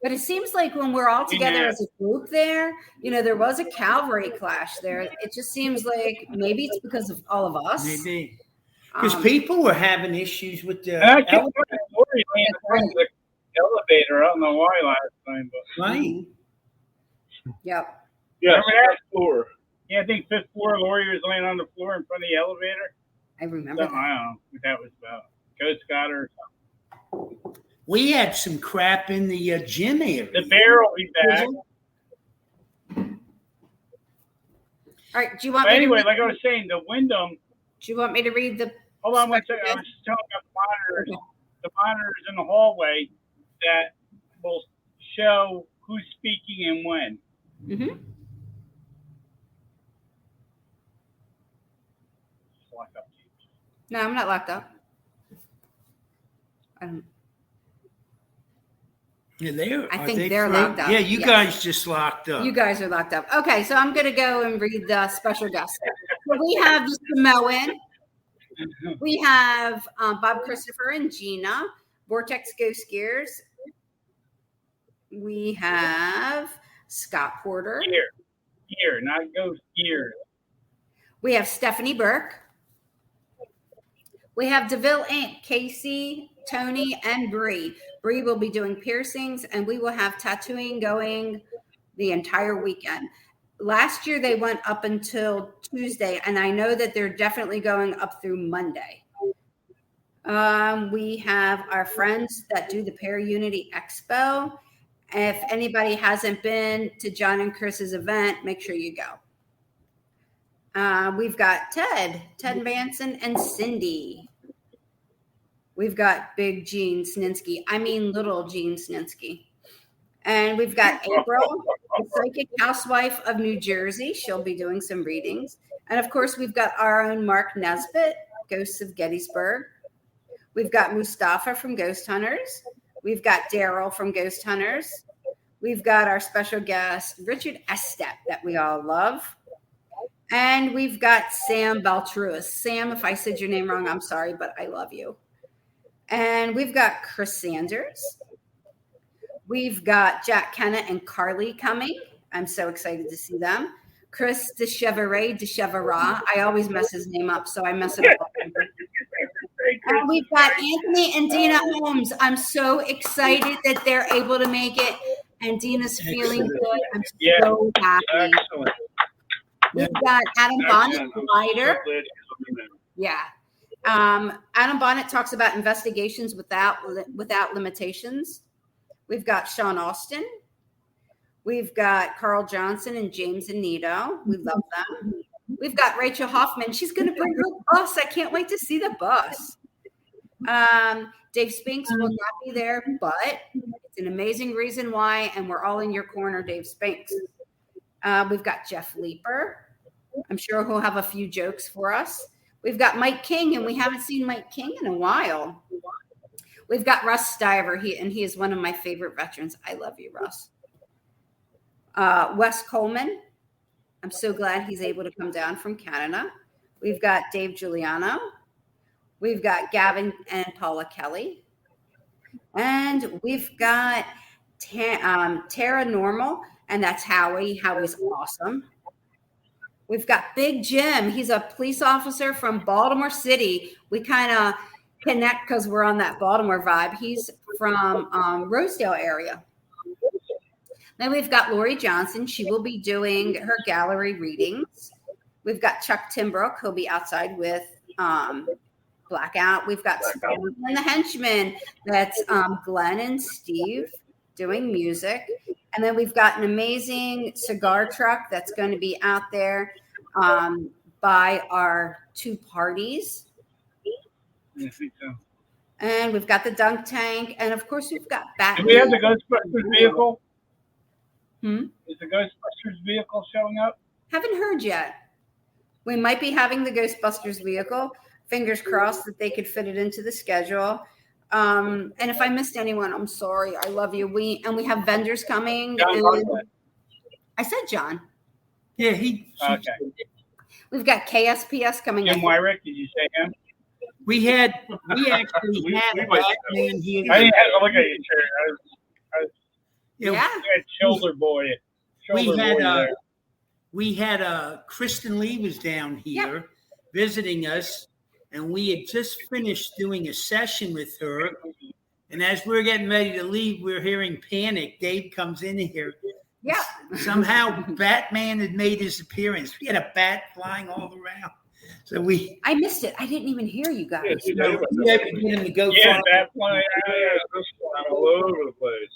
But it seems like when we're all together Yeah. as a group there, there was a cavalry clash there. It just seems like maybe it's because of all of us. Maybe because Um, people were having issues with the And I kept ele- Lori laying in front of the elevator. I don't know why last time, but right. Yep. Yeah, Remember that? fifth floor. yeah, I think fifth floor. Lori was laying on the floor in front of the elevator. I remember Something, that. I don't know what that was about. Ghost got her. We had some crap in the gym area. The bear will be back. All right. Do you want But me anyway, to read, like I was saying, the Wyndham. do you want me to read the Hold on one second. I was just telling about the monitors. The monitors in the hallway that will show who's speaking and when. Mhm. Lock up. No, I'm not locked up. Yeah, they're, I are think they they're through? locked up. Yeah, you Yes. guys just locked up. You guys are locked up. Okay, so I'm going to go and read the special guest. So we have Mr. Moen. We have Bob Christopher and Gina, Vortex Ghost Gears. We have Scott Porter. Gear, not ghost gear. We have Stephanie Burke. We have DeVille Inc., Casey, Tony, and Bree. Bree will be doing piercings, and we will have tattooing going the entire weekend. Last year, they went up until Tuesday, and I know that they're definitely going up through Monday. We have our friends that do the Pair Unity Expo. If anybody hasn't been to John and Chris's event, make sure you go. We've got Ted Manson, and Cindy. We've got Big Gene Sninsky. I mean, little Gene Sninsky. And we've got April, the psychic housewife of New Jersey. She'll be doing some readings. And of course, we've got our own Mark Nesbitt, Ghosts of Gettysburg. We've got Mustafa from Ghost Hunters. We've got Daryl from Ghost Hunters. We've got our special guest, Richard Estep, that we all love. And we've got Sam Baltruis. Sam, if I said your name wrong, I'm sorry, but I love you. And we've got Chris Sanders. We've got Jack Kennett and Carly coming. I'm so excited to see them. Chris DeChevera. I always mess his name up, so I mess it up. And we've got Anthony and Dina Holmes. I'm so excited that they're able to make it. And Dina's feeling Excellent. good. I'm Yeah. so happy. Excellent. We've got Adam Bonnet, Excellent. I'm writer. so glad you're coming in. Yeah. Adam Bonnet talks about investigations without limitations. We've got Sean Austin. We've got Carl Johnson and James Anito. We love them. We've got Rachel Hoffman. She's going to bring her bus. I can't wait to see the bus. Dave Spinks will not be there, but it's an amazing reason why, and we're all in your corner, Dave Spinks. We've got Jeff Leeper. I'm sure he'll have a few jokes for us. We've got Mike King, and we haven't seen Mike King in a while. We've got Russ Stiver, he is one of my favorite veterans. I love you, Russ. Wes Coleman. I'm so glad he's able to come down from Canada. We've got Dave Giuliano. We've got Gavin and Paula Kelly. And we've got Tara Normal, and that's Howie. Howie's awesome. We've got Big Jim. He's a police officer from Baltimore City. We kind of connect because we're on that Baltimore vibe. He's from Rosedale area. Then we've got Lori Johnson. She will be doing her gallery readings. We've got Chuck Timbrook. He'll be outside with Blackout. We've got Stalin and the Henchmen. That's Glenn and Steve doing music. And then we've got an amazing cigar truck that's going to be out there by our 2 parties. I think so. And we've got the dunk tank. And of course, we've got Batman. Do we have the Ghostbusters vehicle? Hmm? Is the Ghostbusters vehicle showing up? Haven't heard yet. We might be having the Ghostbusters vehicle. Fingers crossed that they could fit it into the schedule. And if I missed anyone, I'm sorry. I love you. We have vendors coming. John Bartlett. I said John. Yeah, he. Okay. We've got KSPS coming Jim in. Wyrick, did you say him? We actually We had a might- Batman here. I didn't have to look at you, Terry. Yeah, Yeah. I had shoulder boy. Shoulder had, boy there. we had Kristen Lee was down here visiting us, and we had just finished doing a session with her. And as we were getting ready to leave, we were hearing panic. Dave comes in here. Yeah. Somehow Batman had made his appearance. We had a bat flying all around. So we I missed it. I didn't even hear you guys. we had to get him to go Yeah, far. that one. This one all over the place.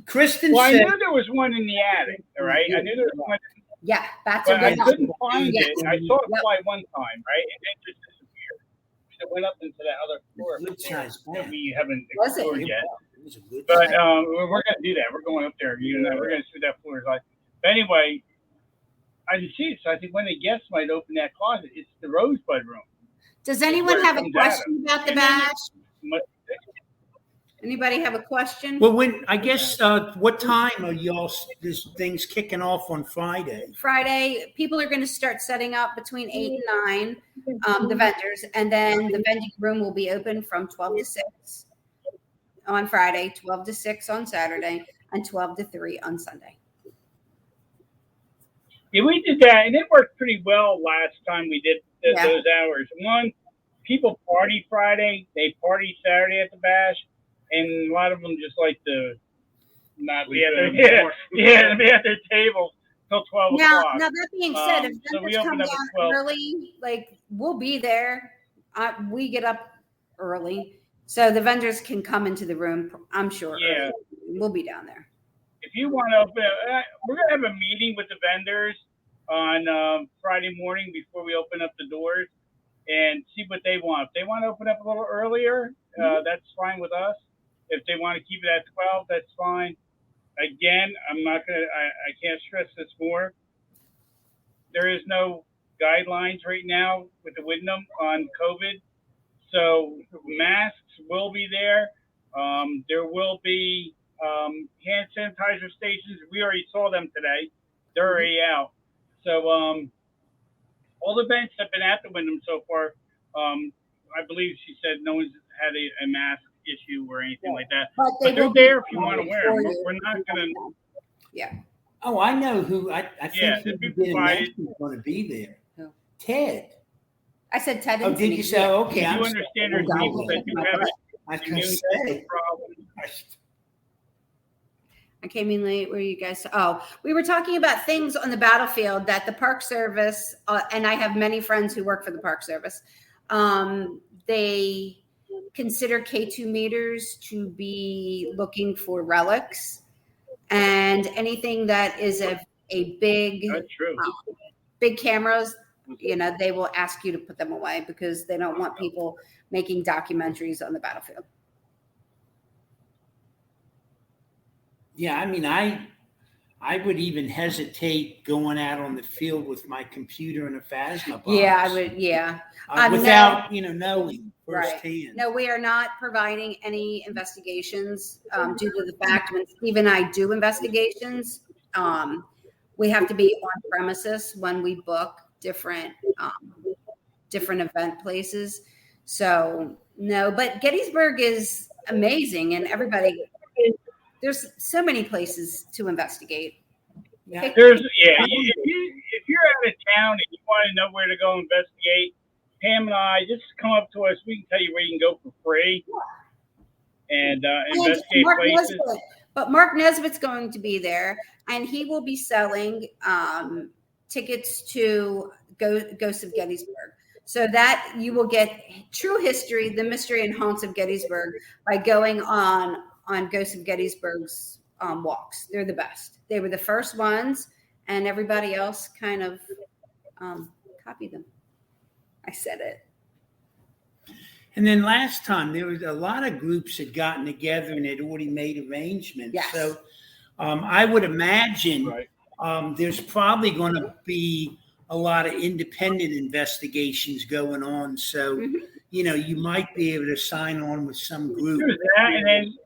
Kristen Well, I said, knew there was one in the attic, all right? I knew there was one, Yeah, bats but are I good. couldn't find Yes. it. I saw it Yep. fly one time, right? And then just disappeared. It went up into that other floor Good size that bat. we haven't Was it? explored yet. It was a good But size. we're going to do that. We're going up there. You know, we're going to see what that floor is like. But anyway, I didn't see it. So I think when the guests might open that closet, it's the Rosebud room. Does anyone have a Comes out of. question about the And then bat? it's much bigger. Anybody have a question? Well, when I guess what time are y'all this thing's kicking off on Friday? Friday, people are going to start setting up between 8 and 9, the vendors, and then the vending room will be open from 12 to 6 on Friday, 12 to 6 on Saturday, and 12 to 3 on Sunday. Yeah, we did that, and it worked pretty well last time we did Yeah. those hours. One, people party Friday, they party Saturday at the bash, and a lot of them just like to not be at their be at their tables till 12 Now, o'clock. that being said, if so we vendors come opened up at down 12. early, like we'll be there. We get up early, so the vendors can come into the room. I'm sure. Yeah. We'll be down there. If you want to open, we're gonna have a meeting with the vendors on Friday morning before we open up the doors and see what they want. If they want to open up a little earlier, that's fine with us. If they want to keep it at 12, that's fine. Again, I'm not gonna. I can't stress this more. There is no guidelines right now with the Wyndham on COVID, so masks will be there. There will be hand sanitizer stations. We already saw them today. They're already out. So all the events have been at the Wyndham so far. I believe she said no one's had a mask issue or anything like that. But But they're will be there if you want to wear them. for you. We're not going to. Yeah. Oh, I know who. I Yeah, think it'd be who did provided. is going to be there. Who? Ted. I said Ted. Oh, and did you Denise. say? Okay, You I'm understand there's sorry. people that do have I was an going immune to system say. problem. I came in late. Where you guys? Oh, we were talking about things on the battlefield that the Park Service, and I have many friends who work for the Park Service. They consider K2 meters to be looking for relics, and anything that is a big That's true. big cameras, they will ask you to put them away because they don't want people making documentaries on the battlefield. Yeah, I mean, I would even hesitate going out on the field with my computer and a Phasma box. Yeah, I would. Yeah. Without knowing Right. firsthand. No, we are not providing any investigations due to the fact when Steve and I do investigations, we have to be on premises when we book different event places. So no, but Gettysburg is amazing, and there's so many places to investigate. Yeah. Pick- If you're out of town and you want to know where to go investigate, Pam and I just come up to us. We can tell you where you can go for free and investigate Mark places. Nesbitt, but Mark Nesbitt's going to be there, and he will be selling tickets to Ghosts of Gettysburg. So that you will get true history, the mystery and haunts of Gettysburg by going on Ghosts of Gettysburg's walks. They're the best. They were the first ones, and everybody else kind of copied them. I said it. And then last time there was a lot of groups had gotten together and had already made arrangements. Yes. So I would imagine Right. There's probably going to be a lot of independent investigations going on. So, Mhm. you might be able to sign on with some group. There's that, and then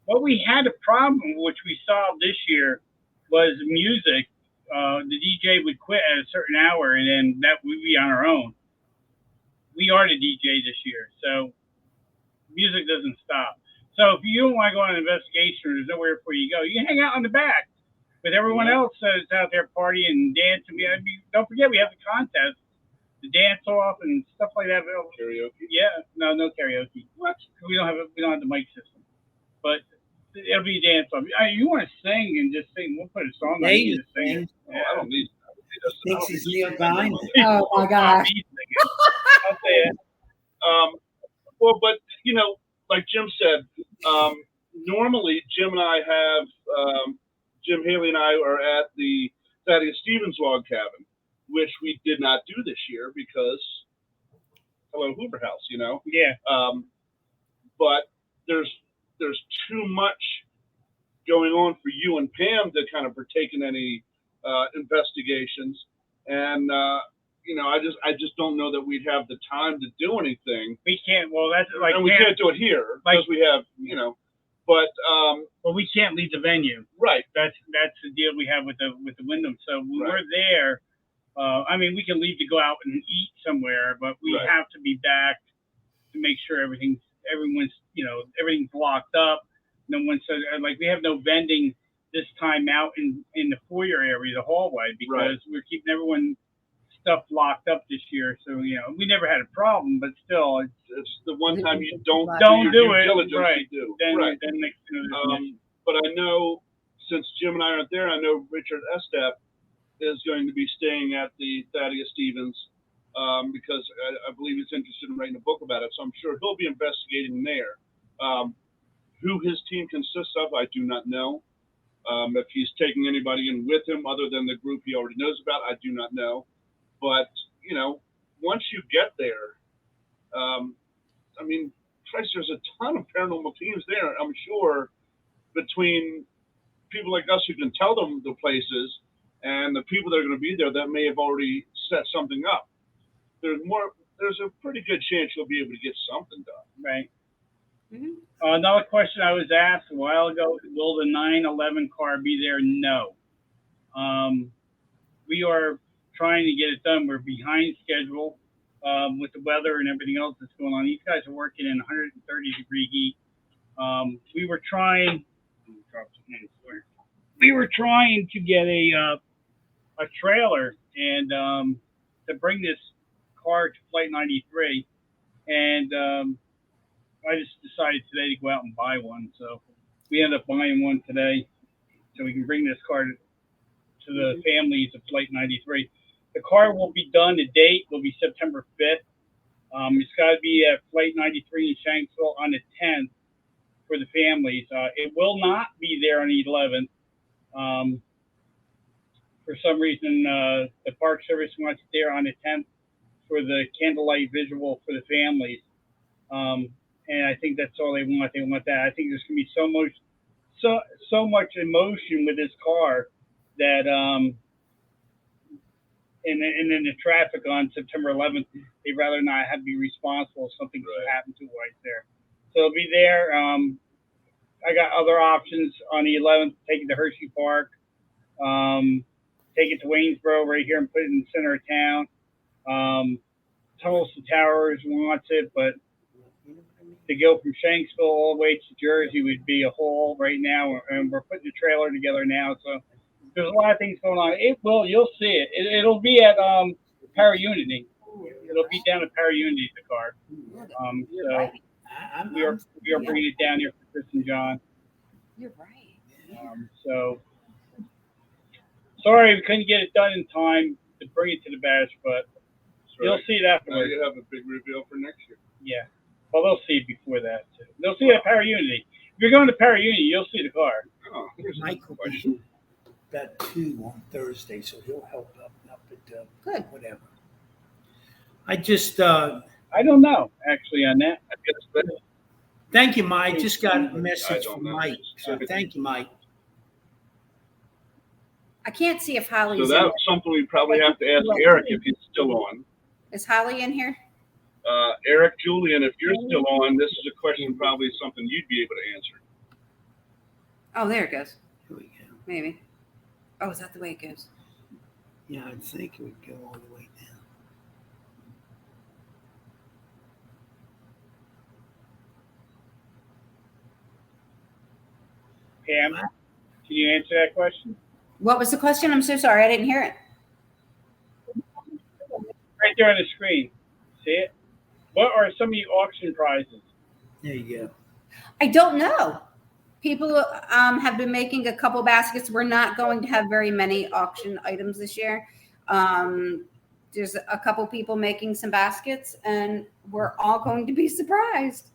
what we had a problem, which we solved this year, was music. The DJ would quit at a certain hour, and then that we'd be on our own. We are the DJ this year, so music doesn't stop. So if you don't want to go on an investigation, or there's nowhere for you to go, you can hang out in the back with everyone else that's out there partying and dancing. Don't forget, we have the contest, the dance off and stuff like that. Karaoke. Yeah, no karaoke. What? We don't have the mic system, but it'll be a dance off. You want to sing and just sing? We'll put a song on you to sing. Oh, I don't need. Thinks he's Neil Diamond. Oh my gosh. I'll say it. Well, but like Jim said, normally Jim and I have Jim Haley and I are at the Thaddeus Stevens log cabin, which we did not do this year because hello Hoover House, Yeah. But there's too much going on for you and Pam to kind of partake in any investigations, and I just don't know that we'd have the time to do anything. We can't. Well, that's like. And we can't do it here because we have, but well, we can't leave the venue. right. That's the deal we have with the Wyndham. So when Right. we're there, we can leave to go out and eat somewhere, but we Right. have to be back to make sure everyone's locked up. No one says like we have no vending this time out in the foyer area, the hallway, because we're keeping everyone stuff locked up this year. So we never had a problem, but still, It's the one time you don't Don't do your it, due diligence, right. you do. then Right. then next thing there's an issue. But I know since Jim and I aren't there, I know Richard Estep is going to be staying at the Thaddeus Stevens because I believe he's interested in writing a book about it. So I'm sure he'll be investigating there. Who his team consists of, I do not know. If he's taking anybody in with him other than the group he already knows about, I do not know. But, once you get there, Christ, there's a ton of paranormal teams there. I'm sure between people like us who can tell them the places and the people that are going to be there that may have already set something up, there's a pretty good chance you'll be able to get something done. Right. Mhm. Another question I was asked a while ago: will the 9/11 car be there? No. We are trying to get it done. We're behind schedule with the weather and everything else that's going on. These guys are working in 130-degree heat. We were trying. We were trying to get a trailer and to bring this car to Flight 93, and I just decided today to go out and buy one. So we ended up buying one today, so we can bring this car to the families of Flight 93. The car will be done. The date will be September 5th. It's got to be at Flight 93 in Shanksville on the 10th for the families. It will not be there on the 11th. For some reason, the Park Service wants it there on the 10th for the candlelight visual for the families. And I think that's all they want. They want that. I think there's going to be so much emotion with this car that and then the traffic on September 11th, they'd rather not have to be responsible if something could happen to it right there. So it'll be there. I got other options on the 11th. Take it to Hershey Park, take it to Waynesboro right here and put it in the center of town. Tulsa Towers wants it, but to go from Shanksville all the way to Jersey would be a haul right now, and we're putting the trailer together now. So there's a lot of things going on. You'll see it. It'll be at Para Unity. It'll be down at Para Unity, the car. So we are bringing it down here for Chris and John. You're right. So sorry we couldn't get it done in time to bring it to the bash, but you'll see it Now afterwards. you have a big reveal for next year. Yeah. Well, they'll see it before that too. They'll see it at Para Unity. If you're going to Para Unity, you'll see the car. Oh, here's a Michael question. got 2 on Thursday, so he'll help up at Good. whatever. I just I don't know actually on that. I guess that thank you, Mike. Just got a I message don't from know. Mike. So thank you, Mike. I can't see if So Holly's in. that's something we probably have to ask Eric if he's still on. Is Holly in here? Eric, Julian, if you're still on, this is a question probably something you'd be able to answer. Oh, there it goes. Here we go. Maybe. Oh, is that the way it goes? Yeah, I think it would go all the way down. Pam, can you answer that question? What was the question? I'm so sorry. I didn't hear it. Right there on the screen. See it? What are some of the auction prizes? There you go. I don't know. People have been making a couple baskets. We're not going to have very many auction items this year. There's a couple people making some baskets, and we're all going to be surprised.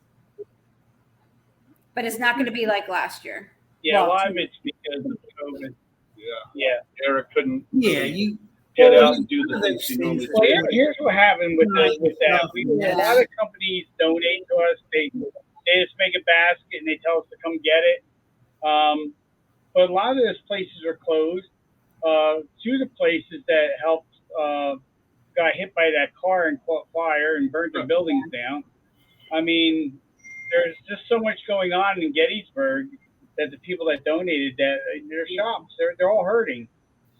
But it's not going to be like last year. Yeah, Well, a lot of it's because of COVID. Yeah. Eric couldn't Yeah, you. get well, out and do the things he normally Well, does. here's what happened with that. A lot of companies donate to us. They just make a basket and they tell us to come get it. But a lot of those places are closed. Two of the places that helped got hit by that car and caught fire and burned their buildings down. I mean, there's just so much going on in Gettysburg that the people that donated that their shops, they're all hurting.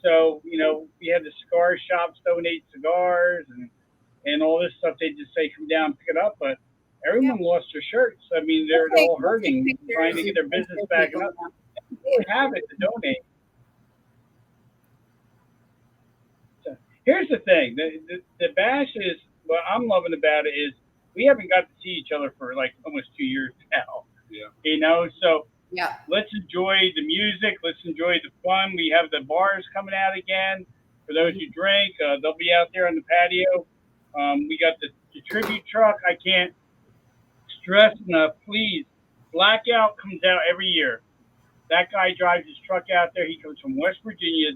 So, you know, we had the cigar shops donate cigars and all this stuff. They just say, come down, pick it up. But everyone lost their shirts. I mean, they're all hurting, trying to get their business back up. They have it to donate. So here's the thing. The bash is, what I'm loving about it is we haven't got to see each other for like almost 2 years now. Yeah. You know, so Yeah. let's enjoy the music. Let's enjoy the fun. We have the bars coming out again for those who drink. They'll be out there on the patio. We got the tribute truck. I can't stress enough. Please, Blackout comes out every year. That guy drives his truck out there. He comes from West Virginia.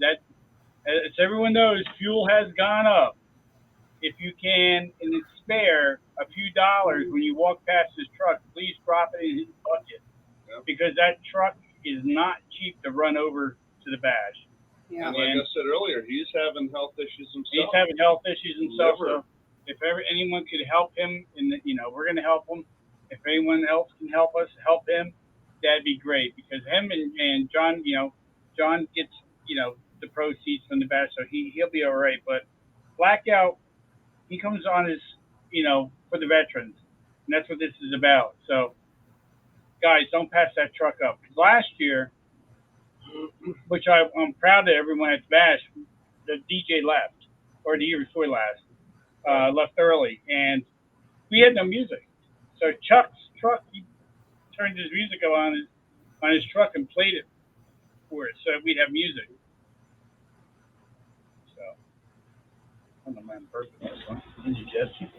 As everyone knows, fuel has gone up. If you can and spare a few dollars when you walk past his truck, please drop it in his bucket. Because that truck is not cheap to run over to the bash. Yeah. And like I said earlier, he's having health issues He's himself. having health issues himself. Never. So if anyone could help him, we're going to help him. If anyone else can help us, help him, that'd be great. Because him and John, John gets, the proceeds from the bash, so he'll be all right. But Blackout, he comes on as, for the veterans. And that's what this is about. So, guys, don't pass that truck up. 'Cause last year, which I'm proud that everyone at the bash, the DJ left, or the year before last, left early, and we had no music. So Chuck's truck, he turned his music on his truck and played it for us, so we'd have music. So, I don't know, man, perfect. That's one. Indigestion.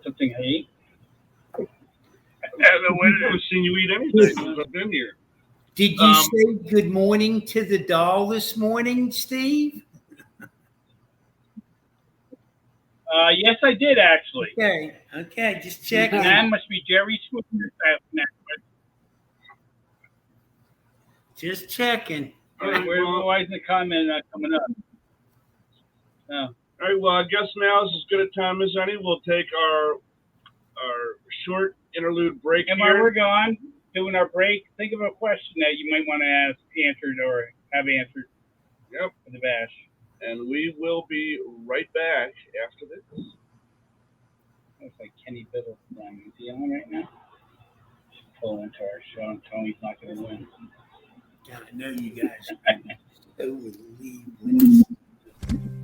Something I ate. I haven't seen you eat anything since I've been here. Did you say good morning to the doll this morning, Steve? Yes, I did actually. Okay, just checking. And that must be Jerry Swooper. Just checking. Why isn't the comment not coming up? No. All right, well, I guess now is as good a time as any. We'll take our short interlude break And while here. we're gone, doing our break, think of a question that you might want to ask answered or have answered Yep. for the bash. and we will be right back after this. Looks like Kenny Biddle. Is he on right now? Pull into our show and Tony's not going to win. God, I know you guys so would leave when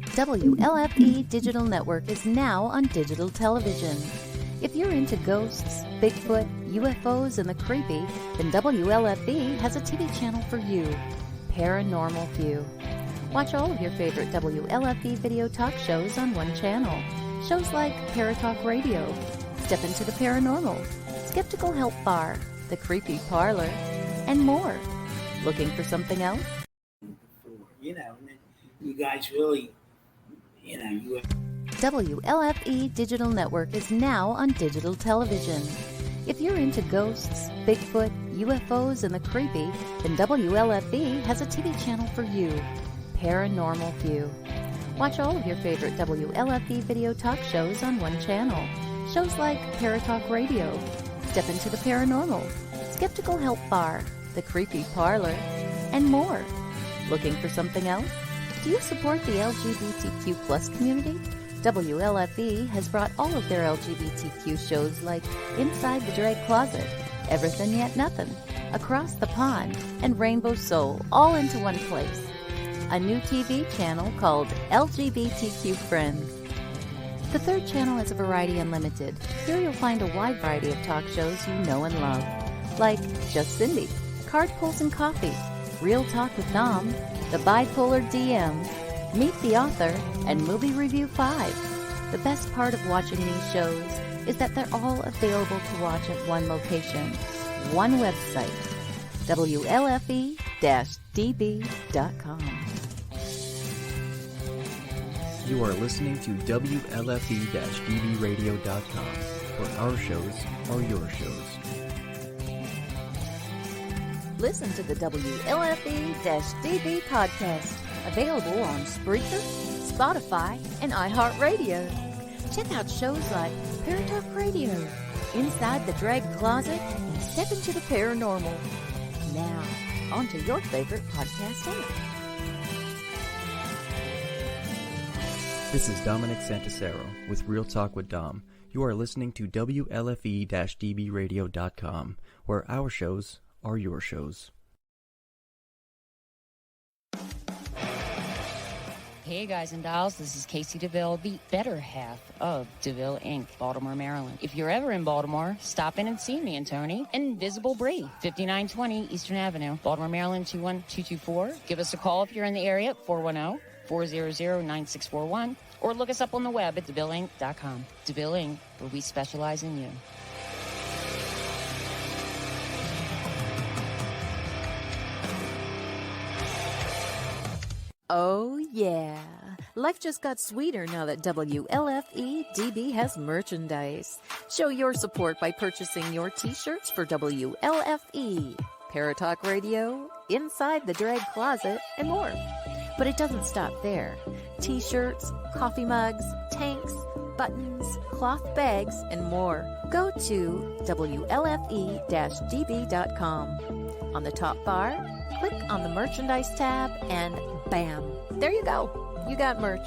WLFE Digital Network is now on digital television. If you're into ghosts, Bigfoot, UFOs, and the creepy, then WLFE has a TV channel for you, Paranormal View. Watch all of your favorite WLFE video talk shows on one channel. Shows like Paratalk Radio, Step Into the Paranormal, Skeptical Help Bar, The Creepy Parlor, and more. Looking for something else? you know, and then you guys really, you know, you. WLFE Digital Network is now on digital television. If you're into ghosts, Bigfoot, UFOs, and the creepy, then WLFE has a TV channel for you, Paranormal View. Watch all of your favorite WLFE video talk shows on one channel. Shows like Paratalk Radio, Step Into the Paranormal, Skeptical Help Bar, The Creepy Parlor, and more. Looking for something else? Do you support the LGBTQ plus community? WLFE has brought all of their LGBTQ shows like Inside the Drag Closet, Everything Yet Nothing, Across the Pond, and Rainbow Soul all into one place. A new TV channel called LGBTQ Friends. The third channel is Variety Unlimited. Here you'll find a wide variety of talk shows you know and love, like Just Cindy, Card Pulls and Coffee, Real Talk with Dom, The Bipolar DM, Meet the Author, and Movie Review 5. The best part of watching these shows is that they're all available to watch at one location, one website, WLFE-DB.com. You are listening to WLFE-DBRadio.com, where our shows are your shows. Listen to the WLFE-DB podcast, available on Spreaker, Spotify, and iHeartRadio. Check out shows like Paratalk Radio, Inside the Drag Closet, and Step Into the Paranormal. Now, on to your favorite podcast app. This is Dominic Santasero with Real Talk with Dom. You are listening to WLFE-DBRadio.com, where our shows are your shows. Hey guys and dolls, this is Casey DeVille, the better half of DeVille Inc., Baltimore, Maryland. If you're ever in Baltimore, stop in and see me and Tony. Invisible Bree, 5920 Eastern Avenue, Baltimore, Maryland, 21224. Give us a call if you're in the area at 410-400-9641, or look us up on the web at DeVilleInc.com. DeVille Inc., where we specialize in you. Oh, yeah. Life just got sweeter now that WLFE-DB has merchandise. Show your support by purchasing your t-shirts for WLFE, Paratalk Radio, Inside the Drag Closet, and more. But it doesn't stop there. T-shirts, coffee mugs, tanks, buttons, cloth bags, and more. Go to WLFE-DB.com. On the top bar, click on the merchandise tab and bam, there you go. You got merch.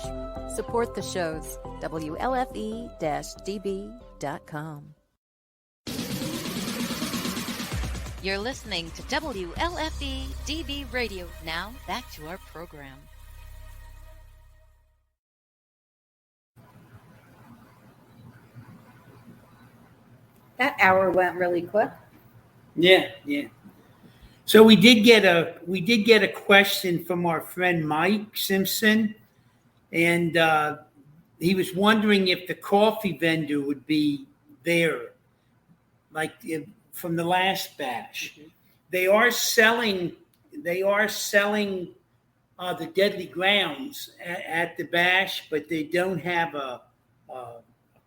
Support the shows. WLFE-DB.com. You're listening to WLFE DB Radio. Now, back to our program. That hour went really quick. Yeah. So we did get a question from our friend Mike Simpson, and he was wondering if the coffee vendor would be there, like from the last bash. Mm-hmm. They are selling the Deadly Grounds at the bash, but they don't have a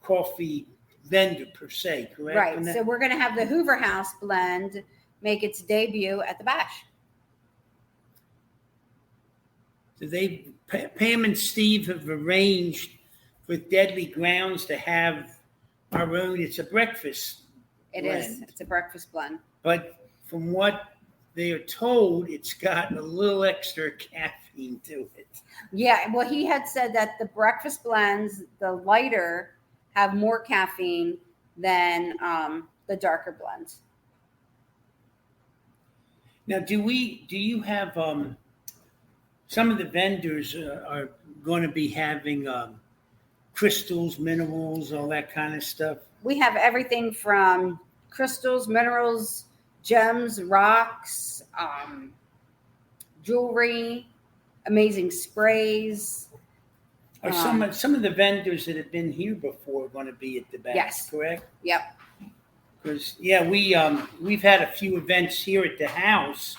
coffee vendor per se, correct? Right. So we're going to have the Hoover House blend make its debut at the bash. So Pam and Steve have arranged for Deadly Grounds to have our own. It's a breakfast. It blend. is. It's a breakfast blend. But from what they are told it's got a little extra caffeine to it. Yeah, well, he had said that the breakfast blends, the lighter, have more caffeine than the darker blends. Now, do you have some of the vendors are going to be having crystals, minerals, all that kind of stuff? We have everything from crystals, minerals, gems, rocks, jewelry, amazing sprays. Are some of the vendors that have been here before going to be at the back? Yes. Correct. Yep. Because we've had a few events here at the house.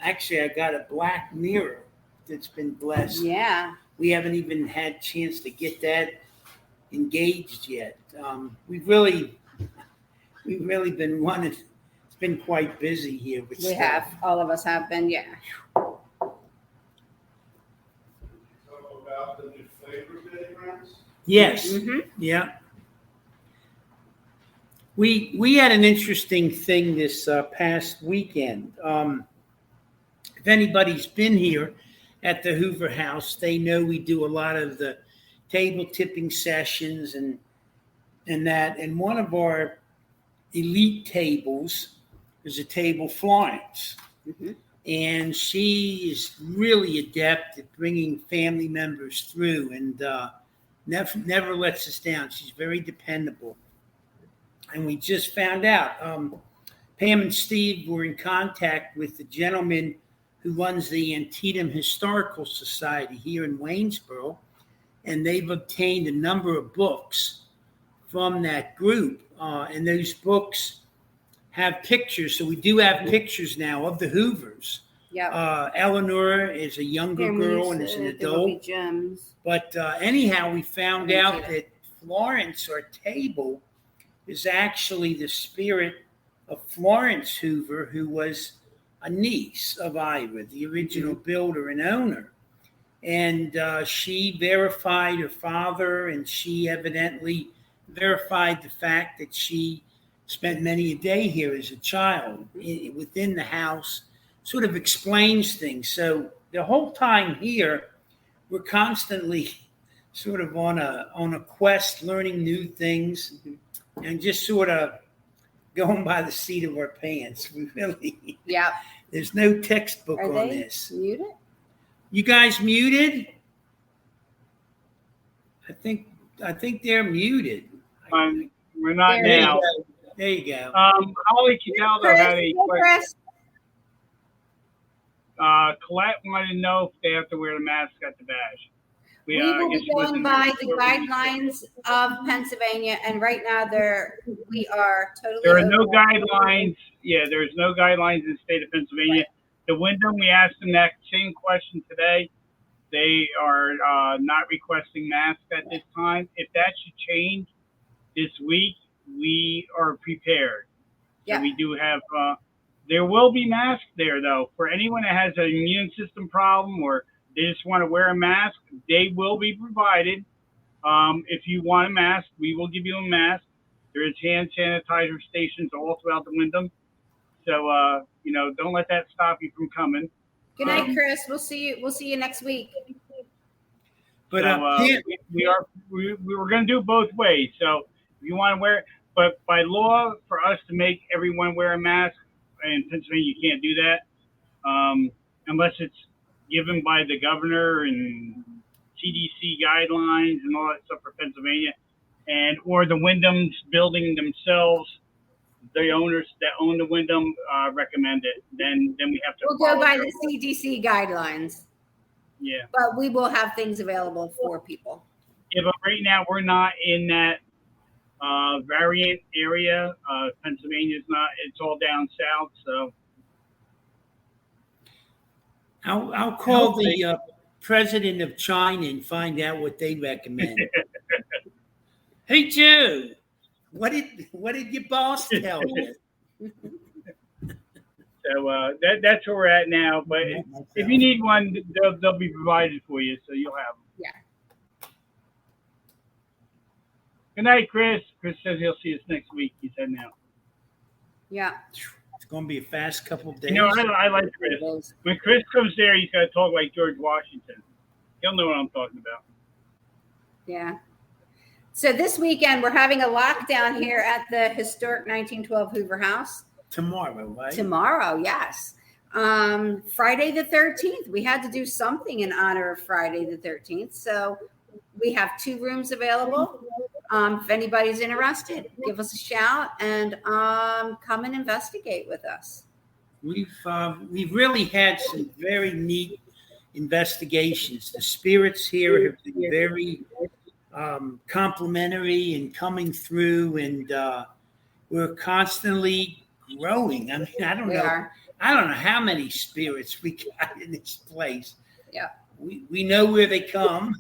Actually, I got a black mirror that's been blessed. Yeah. We haven't even had a chance to get that engaged yet. We've really been running. It's been quite busy here. With We stuff. have. All of us have been. Yeah. About the new flavor diagrams? Yes. Mm-hmm. Yeah. We had an interesting thing this past weekend. If anybody's been here at the Hoover House, they know we do a lot of the table tipping sessions and that. And one of our elite tables is a table Florence. Mm-hmm. And she is really adept at bringing family members through and never lets us down. She's very dependable. And we just found out, Pam and Steve were in contact with the gentleman who runs the Antietam Historical Society here in Waynesboro, and they've obtained a number of books from that group. And those books have pictures. So we do have pictures now of the Hoovers. Yep. Eleanor is a younger girl and is an adult. Gems. But anyhow, we found out that Florence, our table, is actually the spirit of Florence Hoover, who was a niece of Ira, the original builder and owner. And she verified her father, and she evidently verified the fact that she spent many a day here as a child within the house, sort of explains things. So the whole time here, we're constantly sort of on a quest, learning new things, and just sort of going by the seat of our pants. We really, Yep. there's no textbook Are on they this. muted? You guys muted? I think they're muted. We're not There you now. There you go. Holly Cataldo had a question. Chris. Colette wanted to know if they have to wear the mask at the badge. We will be going by the guidelines of Pennsylvania, and right now we are totally. There are no over. guidelines. Yeah, there's no guidelines in the state of Pennsylvania. The Wyndham, we asked them that same question today. They are not requesting masks at this time. If that should change this week, we are prepared. Yeah. So we do have. There will be masks there, though, for anyone that has an immune system problem or they just want to wear a mask. They will be provided. If you want a mask, we will give you a mask. There is hand sanitizer stations all throughout the Wyndham. So, don't let that stop you from coming. Good night, Chris. We'll see you. We'll see you next week. But we were going to do it both ways. So if you want to wear it, but by law, for us to make everyone wear a mask in Pennsylvania, you can't do that unless it's given by the governor and CDC guidelines and all that stuff for Pennsylvania, or the Wyndham's building themselves. The owners that own the Wyndham recommend it. Then we have to. We'll go by the CDC guidelines. Yeah. But we will have things available for people. Yeah, but right now we're not in that variant area. Pennsylvania's not. It's all down south. So I'll call the president of China and find out what they recommend. Hey, Joe, what did your boss tell you? So that's where we're at now. But if you need one, they'll be provided for you, so you'll have them. Yeah. Good night, Chris. Chris says he'll see us next week. He's heading out. Yeah. It's going to be a fast couple of days. You know, I like Chris. When Chris comes there, he's got to talk like George Washington. He'll know what I'm talking about. Yeah. So this weekend, we're having a lockdown here at the historic 1912 Hoover House. Tomorrow, right? Tomorrow, yes. Friday the 13th. We had to do something in honor of Friday the 13th. So we have 2 rooms available. If anybody's interested, give us a shout and come and investigate with us. We've really had some very neat investigations. The spirits here have been very complimentary and coming through, and we're constantly growing. I mean, I don't know how many spirits we got in this place. Yeah, we know where they come.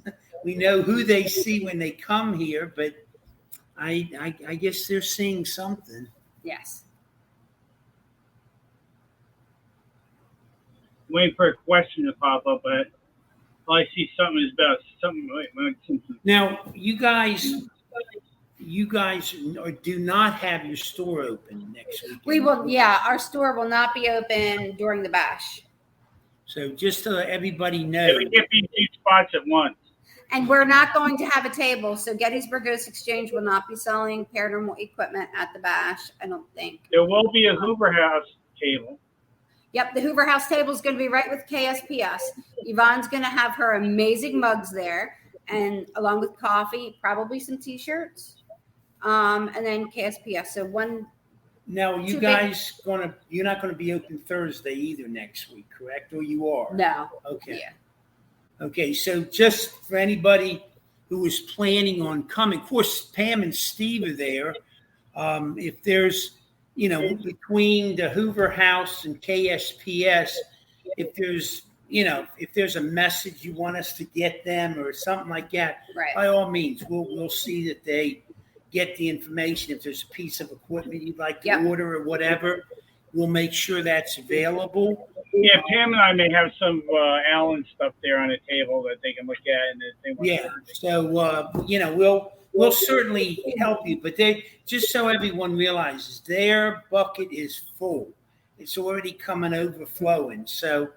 We know who they see when they come here, but I guess they're seeing something. Yes. Waiting for a question to pop up, but all I see something is about something. Now, you guys do not have your store open next week. We will. Yeah, our store will not be open during the bash. So just to let everybody know. Yeah, we can't be 2 spots at once. And we're not going to have a table. So Gettysburg Ghost Exchange will not be selling paranormal equipment at the bash, I don't think. There will be a Hoover House table. Yep, the Hoover House table is going to be right with KSPS. Yvonne's going to have her amazing mugs there, and along with coffee, probably some T-shirts, and then KSPS. So one. Now, you're not going to be open Thursday either next week, correct? Or you are? No. Okay. Yeah. Okay, so just for anybody who is planning on coming, of course, Pam and Steve are there. If there's, between the Hoover House and KSPS, if there's a message you want us to get them or something like that, right, by all means, we'll see that they get the information. If there's a piece of equipment you'd like to order or whatever, we'll make sure that's available. Yeah, Pam and I may have some Allen stuff there on the table that they can look at, and if they want to. So we'll certainly help you, but they just so everyone realizes their bucket is full. It's already coming overflowing. So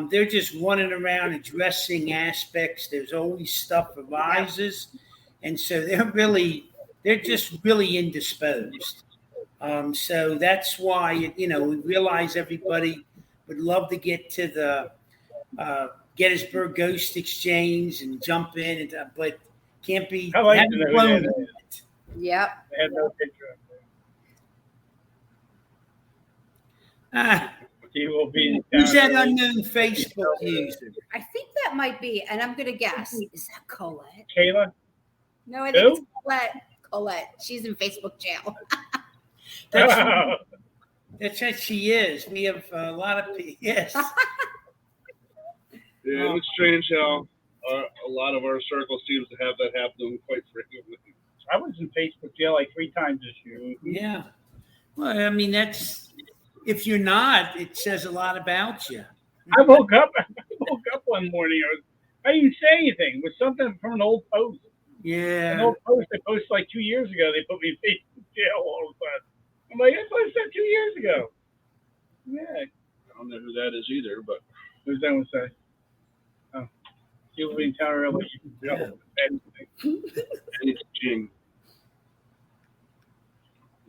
they're just running around addressing aspects. There's always stuff arises, and so they're just really indisposed. So that's why we realize everybody would love to get to the Gettysburg Ghost Exchange and jump in, but can't be. I like Yep. They had no picture up there. He will be. Who's that unknown Facebook user? I think that might be, and I'm going to guess. Is that Colette? Kayla? No, I think it's Colette. Colette. She's in Facebook jail. That's what she is. We have a lot of people. Yes. Yeah, it's strange how a lot of our circle seems to have that happen quite frequently. I was in Facebook jail like 3 times this year. Yeah. Well, I mean, if you're not, it says a lot about you. I woke up one morning. I didn't say anything. It was something from an old post. Yeah. An old post they posted like 2 years ago. They put me in Facebook jail all of a sudden. I'm like, I posted that 2 years ago. Yeah. I don't know who that is either, but who's that one say? Oh, you'll be in town early. Yeah. It's Jing.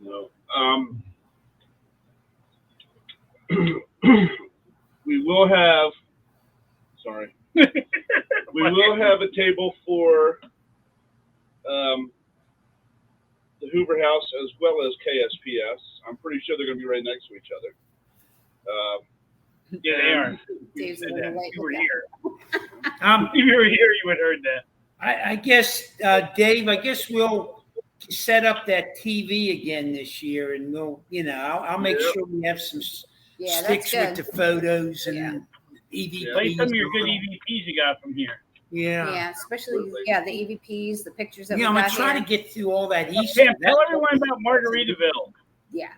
No. We will have. Sorry. We will have a table for the Hoover House as well as KSPS. I'm pretty sure they're going to be right next to each other. Yeah, they are. Dave's Said a little that. late You were with here. If you were here, you would have heard that. I guess, Dave, we'll set up that TV again this year, and we'll, I'll make sure we have some sticks with the photos and EVPs. Play some of your good EVPs you got from here. Yeah. Yeah, especially the EVPs, the pictures that we I'm got gonna try here. to get through all that Easter. Sam, tell everyone about Margaritaville. Yeah.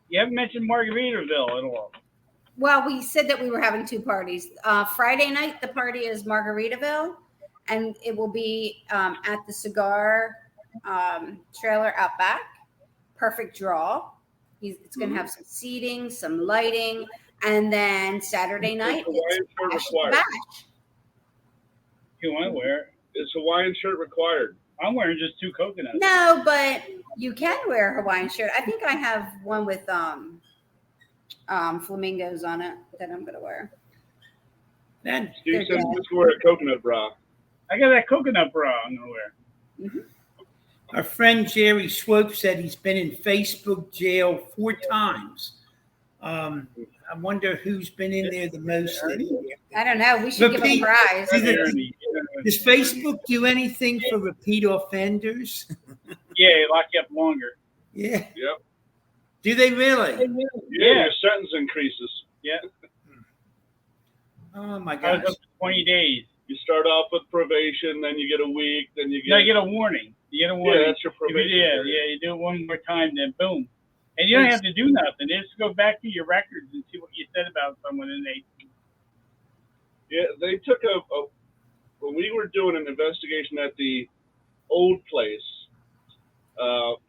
You haven't mentioned Margaritaville at all. Well, we said that we were having 2 parties. Friday night, the party is Margaritaville, and it will be at the cigar trailer out back. Perfect draw. It's going to have some seating, some lighting, and then Saturday night Hawaiian it's shirt Bash the required. Bash. You want to wear it? Is Hawaiian shirt required? I'm wearing just 2 coconuts. No, but you can wear a Hawaiian shirt. I think I have one with flamingos on it that I'm going to wear. Then Steve They're says good. just wear a coconut bra. I got that coconut bra I'm going to wear. our friend Jerry Swope said he's been in Facebook jail 4 times. I wonder who's been in there the most. I don't know. We should give a Repeat. prize. Is it- Ernie, Does Facebook do anything for repeat offenders? yeah, they lock you up longer. Yeah. Yep. Do they really? Yeah, your sentence increases. Yeah. Oh my I was gosh. up to 20 days. You start off with probation, then you get a week, then you get. No, you get a warning. You get a yeah, warning. that's your probation. Yeah, period. you do it one more time, then boom. And you don't have to do nothing. Just go back to your records and see what you said about someone, and they. Yeah, they took when we were doing an investigation at the old place.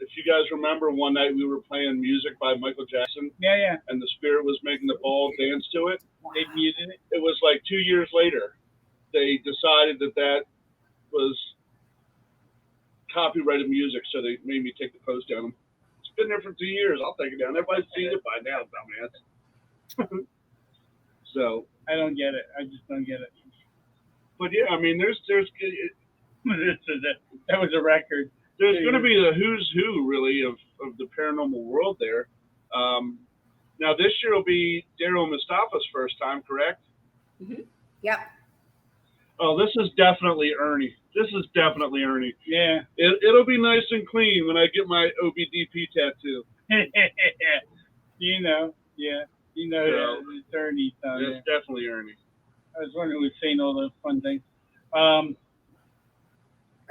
If you guys remember, one night we were playing music by Michael Jackson, Yeah. and the spirit was making the ball dance to it. They muted it. It was like 2 years later, they decided that was copyrighted music, so they made me take the post down. It's been there for 2 years. I'll take it down. Everybody's seen it by now, dumbass. So, I don't get it. I just don't get it. but yeah, I mean, there's That was a record. There's going to be the who's who, really, of the paranormal world there. Now, this year will be Daryl Mustafa's first time, correct? Yep. Oh, this is definitely Ernie. Yeah. It'll be nice and clean when I get my OBDP tattoo. You know. Yeah. You know Yeah. it's Ernie. It's definitely Ernie. I was wondering who was saying all those fun things.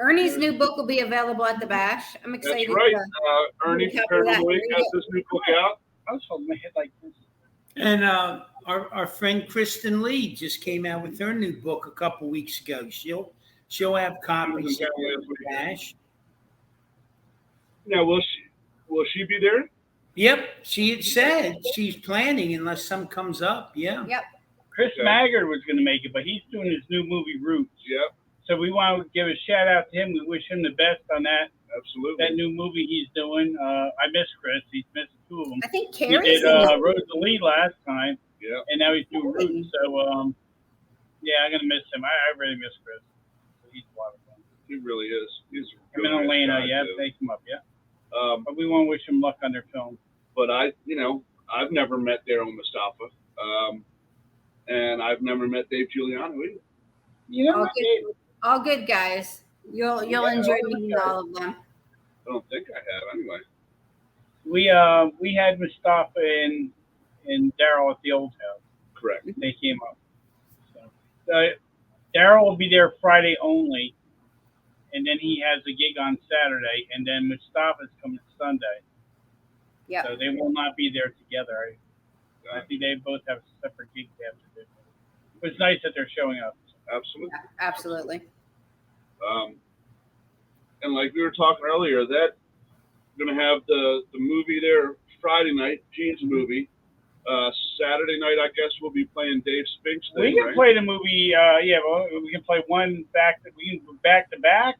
Ernie's new book will be available at the Bash. I'm excited. That's right. to- Ernie Recap from of that. Paranormal Inc. has this new book out. I was holding my head like this. And our friend Kristen Lee just came out with her new book a couple weeks ago. She'll have copies of the Bash. Now, will she be there? Yep, she had said she's planning unless something comes up. Yeah. Yep. Chris Okay. Maggard was going to make it, but he's doing his new movie Roots. Yep, So we want to give a shout out to him. We wish him the best on that absolutely. new movie he's doing. I miss Chris. He's missed 2 of them. I think He Carrie's did in it. Rosalie last time, Yeah. and now he's doing Roots. So yeah, I'm gonna miss him. I really miss Chris. He's a lot of fun. He really is. He's a Him really and nice Elena, guy, yeah, too. take him up, yeah. But But we want to wish him luck on their film. I've never met Daryl Mustafa, and I've never met Dave Giuliano either. You know, All good, all good guys. You'll Yeah, enjoy all good meeting guys. all of them. I don't think I have anyway. we had Mustafa and Daryl at the old house. Correct. They came up. So Daryl will be there Friday only, and then he has a gig on Saturday, and then Mustafa's coming Sunday. Yeah. So they will not be there together. I think they both have separate gigs they have to do. But it's nice that they're showing up. Absolutely. Absolutely. And like we were talking earlier, that we're gonna have the movie there Friday night, Gene's movie. Saturday night, I guess we'll be playing Dave Spink's thing, We can right? play the movie. We can play one back. We can go back to back,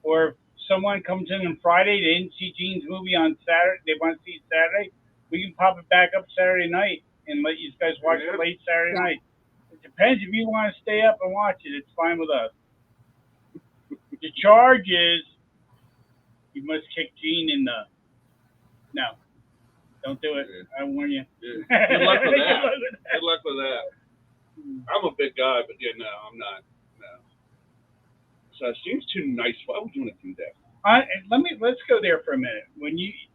or if someone comes in on Friday, they didn't see Gene's movie on Saturday. They want to see it Saturday. We can pop it back up Saturday night and let you guys watch it late Saturday night. It depends if you want to stay up and watch it. It's fine with us. The charge is you must kick Gene in the. No, don't do it. I warn you. Yeah. Good luck with that. Good luck with that. I'm a big guy, but yeah, no, I'm not. No. So it seems too nice. Why would you want to do that? Let's go there for a minute.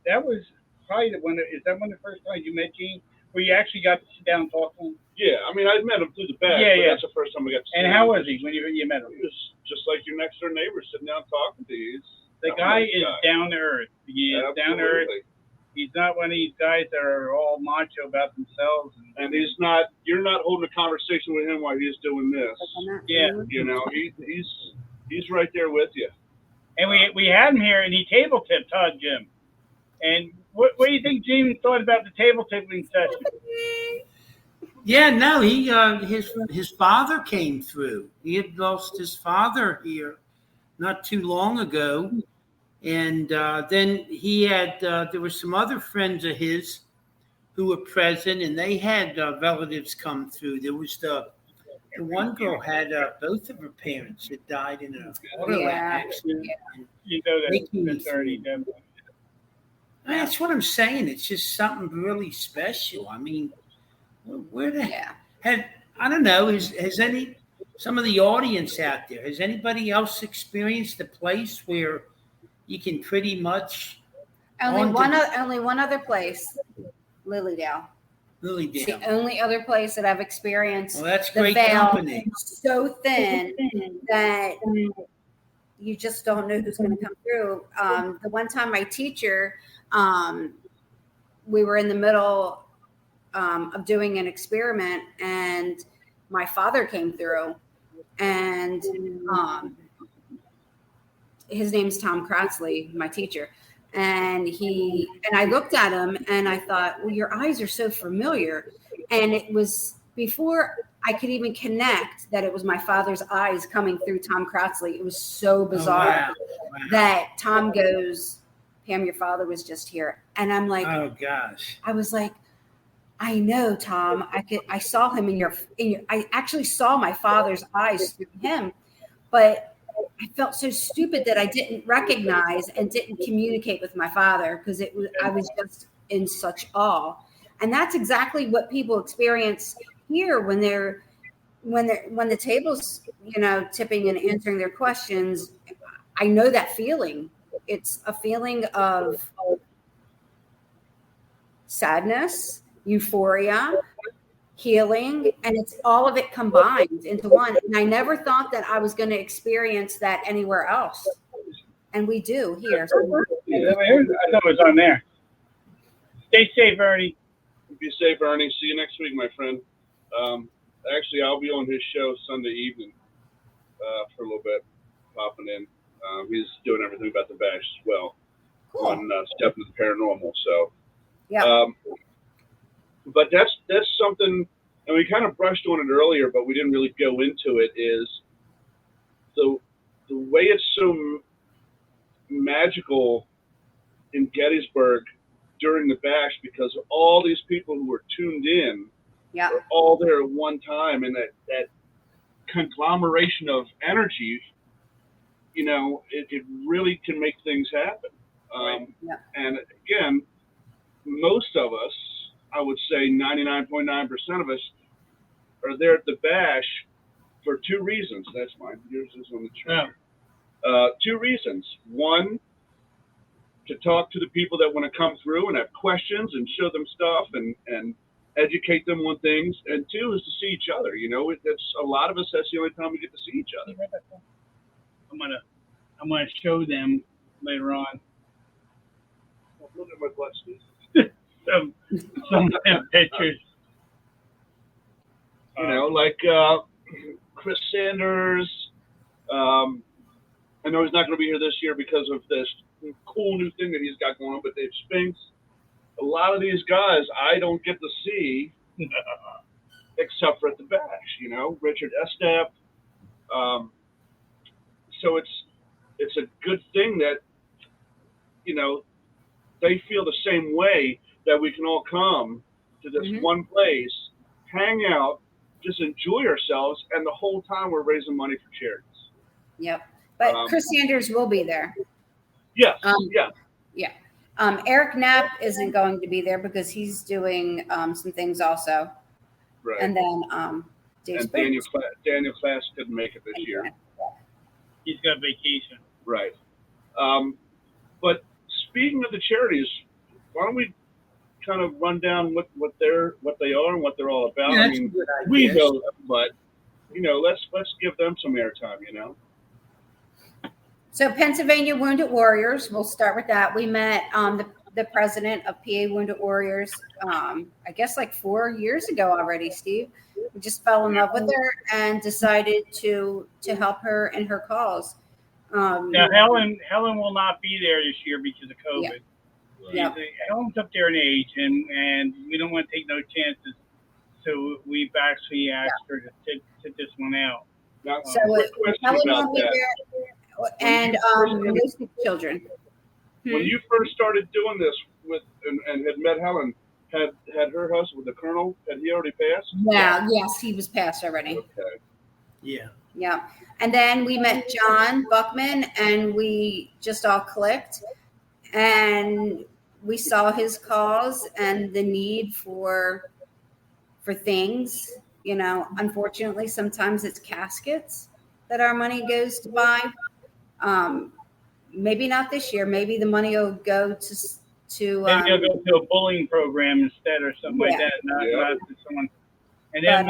That was probably is that one of the first times you met Gene, where you actually got to sit down and talk to him? Yeah, I mean, I met him through the back, Yeah, but yeah. that's the first time we got to see And him. how was he when you met him? He was just like your next door neighbor sitting down talking to you. The guy is down to earth. He is down to earth. Absolutely. He's not one of these guys that are all macho about themselves. And he's not. You're not holding a conversation with him while he's doing this. Yeah. You know, he's right there with you. And we had him here, and he table tipped Jim. And what do you think Gene thought about the table tipping session? Yeah, no, he his father came through. He had lost his father here not too long ago, and then he had there were some other friends of his who were present, and they had relatives come through. There was the one girl had both of her parents had died in a auto accident. And You know they came that's already through. done. That's what I'm saying. It's just something really special. I mean, where the I don't know. Has some of the audience out there, has anybody else experienced a place where you can pretty much Only one other place, Lilydale. It's the only other place that I've experienced. Well, that's the great veil company. so thin that you just don't know who's going to come through. The one time my teacher, we were in the middle of doing an experiment, and my father came through, and his name's Tom Kratzley, my teacher. And I looked at him and I thought, well, your eyes are so familiar. And it was before I could even connect that it was my father's eyes coming through Tom Kratzley. It was so bizarre that Tom goes, Pam, your father was just here. And I'm like, oh gosh. I was like, I know, Tom. I saw him in your I actually saw my father's eyes through him, but I felt so stupid that I didn't recognize and didn't communicate with my father because I was just in such awe. And that's exactly what people experience here when the table's, tipping and answering their questions. I know that feeling. It's a feeling of sadness, euphoria, healing, and it's all of it combined into one. And I never thought that I was going to experience that anywhere else. And we do here. Yeah, I thought it was on there. Stay safe, Ernie. Be safe, Ernie. See you next week, my friend. Actually, I'll be on his show Sunday evening for a little bit, popping in. He's doing everything about the bash as well. Cool. On Step into the Paranormal. So, yeah. But that's something, and we kind of brushed on it earlier, but we didn't really go into it, is the way it's so magical in Gettysburg during the bash, because all these people who were tuned in are all there at one time, and that conglomeration of energy, it really can make things happen. And again, most of us, I would say 99.9% of us, are there at the bash for two reasons. That's mine. Yours is on the chart. Two reasons. One, to talk to the people that want to come through and have questions and show them stuff and educate them on things. And two is to see each other. It's a lot of us. That's the only time we get to see each other. I'm gonna show them later on. Look at my butt, Steve. some pictures. Like Chris Sanders. I know he's not going to be here this year because of this cool new thing that he's got going on, but Dave Spinks. A lot of these guys I don't get to see except for at the bash, Richard Estep. So it's a good thing that, they feel the same way, that we can all come to this one place, hang out, just enjoy ourselves, and the whole time we're raising money for charities. Yep. But Chris Sanders will be there. Yes. Yeah. Eric Knapp isn't going to be there because he's doing some things also. Right. And then Daniel Class couldn't make it this year. He's got vacation. Right. But speaking of the charities, why don't we kind of run down what they are and what they're all about? Yeah, I mean, we know them, but let's give them some airtime. So Pennsylvania Wounded Warriors, we'll start with that. We met the president of PA Wounded Warriors, I guess like 4 years ago already, Steve. We just fell in love with her and decided to help her in her cause. Now Helen will not be there this year because of COVID. Yeah. Helen's up there in age, and we don't want to take no chances. So we've actually asked her to sit this one out. Now, So quick question Helen about won't be that. there, and no sick children. When you first started doing this and had met Helen, had her husband, the colonel, had he already passed? Yeah, yes, he was passed already. Okay. Yeah. Yeah. And then we met John Buckman, and we just all clicked, and we saw his cause and the need for things. You know, unfortunately, sometimes it's caskets that our money goes to buy. Maybe not this year. Maybe the money will go to Maybe you'll go to a bullying program instead or something like that, not to someone. And then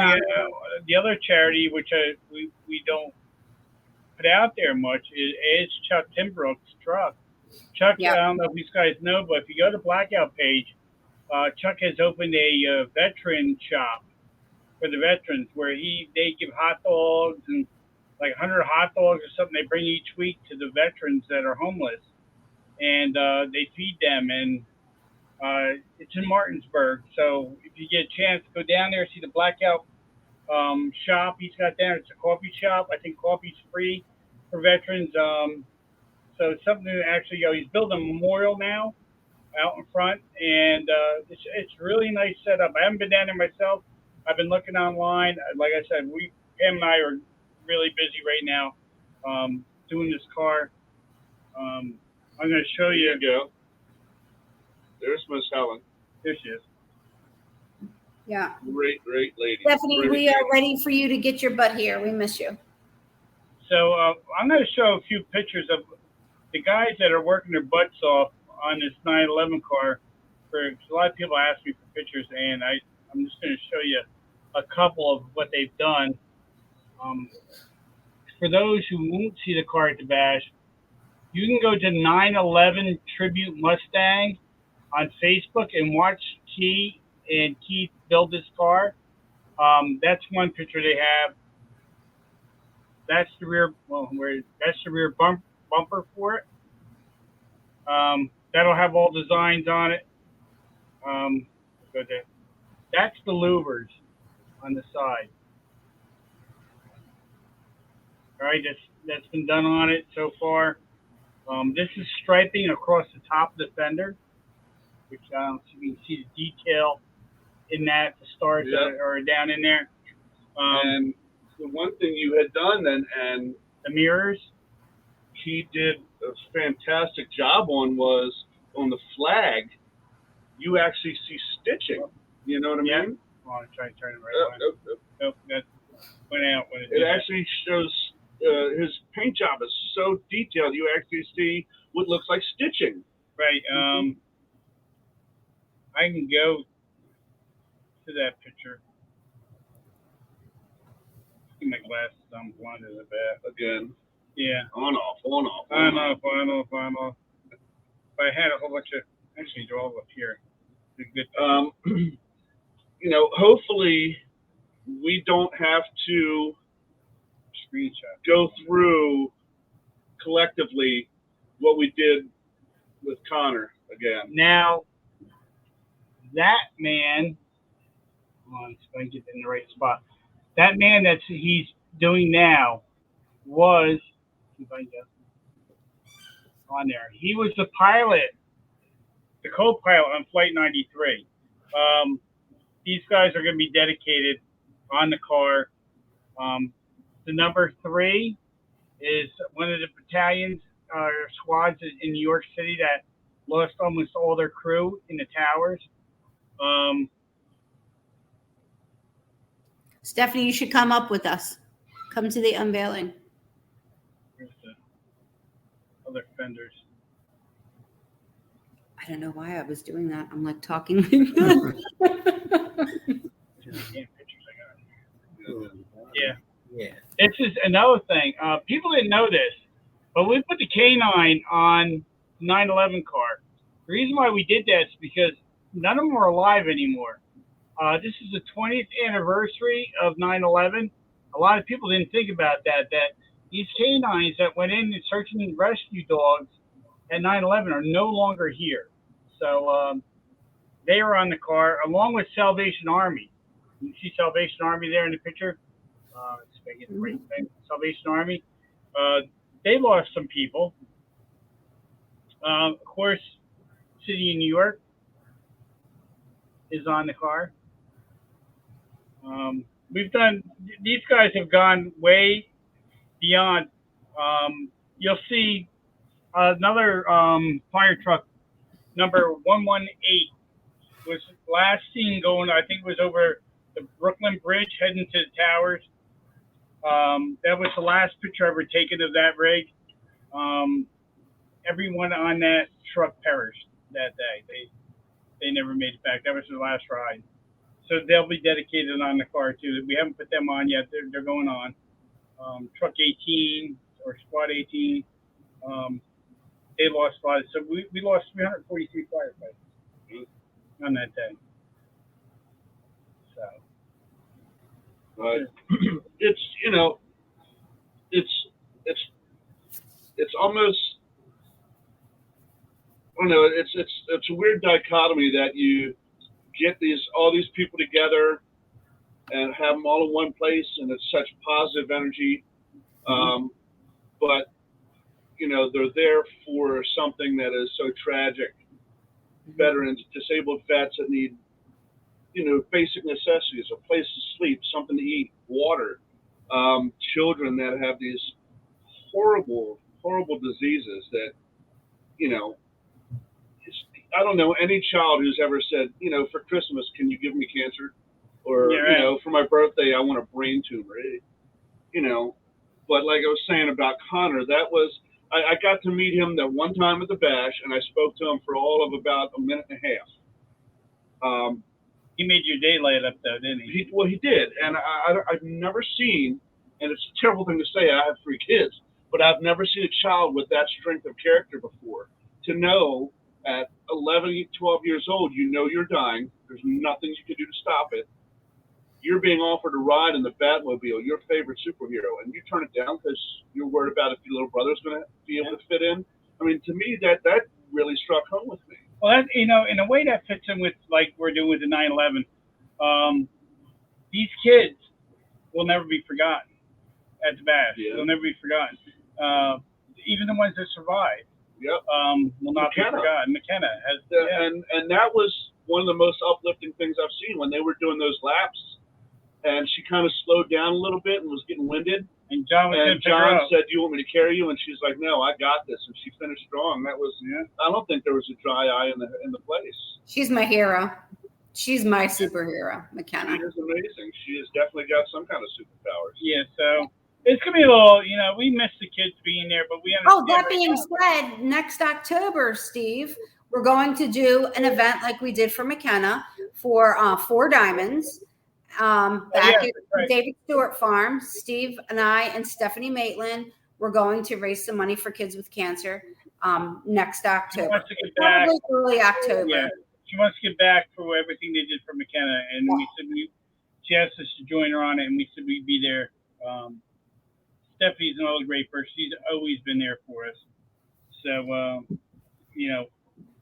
the other charity, which we don't put out there much, is Chuck Timbrook's truck. Chuck, I don't know if these guys know, but if you go to the Blackout page, Chuck has opened a veteran shop for the veterans where they give hot dogs and like 100 hot dogs or something they bring each week to the veterans that are homeless, and they feed them, and it's in Martinsburg. So if you get a chance, go down there, see the Blackout shop he's got down. It's a coffee shop. I think coffee's free for veterans. So it's something to actually go. He's building a memorial now out in front, and it's really nice setup. I haven't been down there myself. I've been looking online. Like I said, Pam and I are really busy right now doing this car. I'm going to show you. There you go. There's Miss Helen. There she is. Yeah. Great lady. Stephanie, we are ready for you to get your butt here. We miss you. So I'm going to show a few pictures of the guys that are working their butts off on this 911 car. A lot of people ask me for pictures, and I'm just going to show you a couple of what they've done. For those who won't see the car at the bash, you can go to 911 Tribute Mustang on Facebook and watch Keith build this car. That's one picture they have. That's the rear. That's the rear bumper for it. That'll have all designs on it. That's the louvers on the side. All right, that's been done on it so far. This is striping across the top of the fender, which you can see the detail in that, the stars that are down in there. And the one thing you had done then, and the mirrors, he did a fantastic job was on the flag, you actually see stitching. You know what I mean? Oh, I'm trying to turn it right. Nope, that went out when it actually shows. His paint job is so detailed. You actually see what looks like stitching. Right. I can go to that picture. Get my glasses on, blind as a bat. Again. Yeah. On off. On off. If I had a whole bunch of, actually, they're all up here. Good. Hopefully we don't have to go through collectively what we did with Connor again. Now, that man, hold on, so I can get in the right spot. That man that he's doing now was, if I can get on there, he was the pilot, the co-pilot on Flight 93. These guys are going to be dedicated on the car. The number 3 is one of the battalions or squads in New York City that lost almost all their crew in the towers. Stephanie, you should come up with us. Come to the unveiling. Here's the other fenders. I don't know why I was doing that. I'm like talking like that. Yeah. This is another thing. People didn't know this, but we put the K9 on 911 car. The reason why we did that is because none of them are alive anymore. This is the 20th anniversary of 9/11. A lot of people didn't think about that these K9s that went in and searching rescue dogs at 9/11 are no longer here. So they were on the car along with Salvation Army. You see Salvation Army there in the picture? Salvation Army. They lost some people. Of course, City of New York is on the car. These guys have gone way beyond. You'll see another fire truck, number 118, was last seen going, I think it was over the Brooklyn Bridge heading to the towers. That was the last picture ever taken of that rig. Everyone on that truck perished that day. They never made it back. That was their last ride. So they'll be dedicated on the car too. We haven't put them on yet. They're going on. Truck 18 or Squad 18. They lost a lot. So we lost 343 firefighters on that day. So. It's it's almost, I don't know. It's a weird dichotomy that you get all these people together and have them all in one place, and it's such positive energy. But they're there for something that is so tragic. Veterans, disabled vets that need basic necessities, a place to sleep, something to eat, water. Children that have these horrible diseases that, I don't know any child who's ever said, for Christmas, can you give me cancer? Or, for my birthday, I want a brain tumor. But like I was saying about Connor, I got to meet him that one time at the bash, and I spoke to him for all of about a minute and a half. He made your day light up, though, didn't he? He did. And I've never seen, and it's a terrible thing to say, I have 3 kids, but I've never seen a child with that strength of character before. To know at 11, 12 years old, you're dying. There's nothing you can do to stop it. You're being offered a ride in the Batmobile, your favorite superhero, and you turn it down because you're worried about if your little brother's going to be able to fit in. I mean, to me, that really struck home with me. Well, that, in a way that fits in with like we're doing with the 9/11. These kids will never be forgotten at the bash. Yeah. They'll never be forgotten. Even the ones that survived. Yep. Will not be forgotten. McKenna has. And that was one of the most uplifting things I've seen when they were doing those laps. And she kind of slowed down a little bit and was getting winded. And John said, "Do you want me to carry you?" And she's like, "No, I got this." And she finished strong. That was. Yeah. I don't think there was a dry eye in the place. She's my hero. She's my superhero, McKenna. She is amazing. She has definitely got some kind of superpowers. Yeah. So it's gonna be a little. We miss the kids being there, but we. Oh, that being said, next October, Steve, we're going to do an event like we did for McKenna for 4 Diamonds. Back at David Stewart Farm, Steve and I and Stephanie Maitland, we're going to raise some money for kids with cancer next October. She wants to get back. Probably early October. Yeah. She wants to get back for everything they did for McKenna, and we said she asked us to join her on it, and we said we'd be there. Stephanie's another great person. She's always been there for us. So,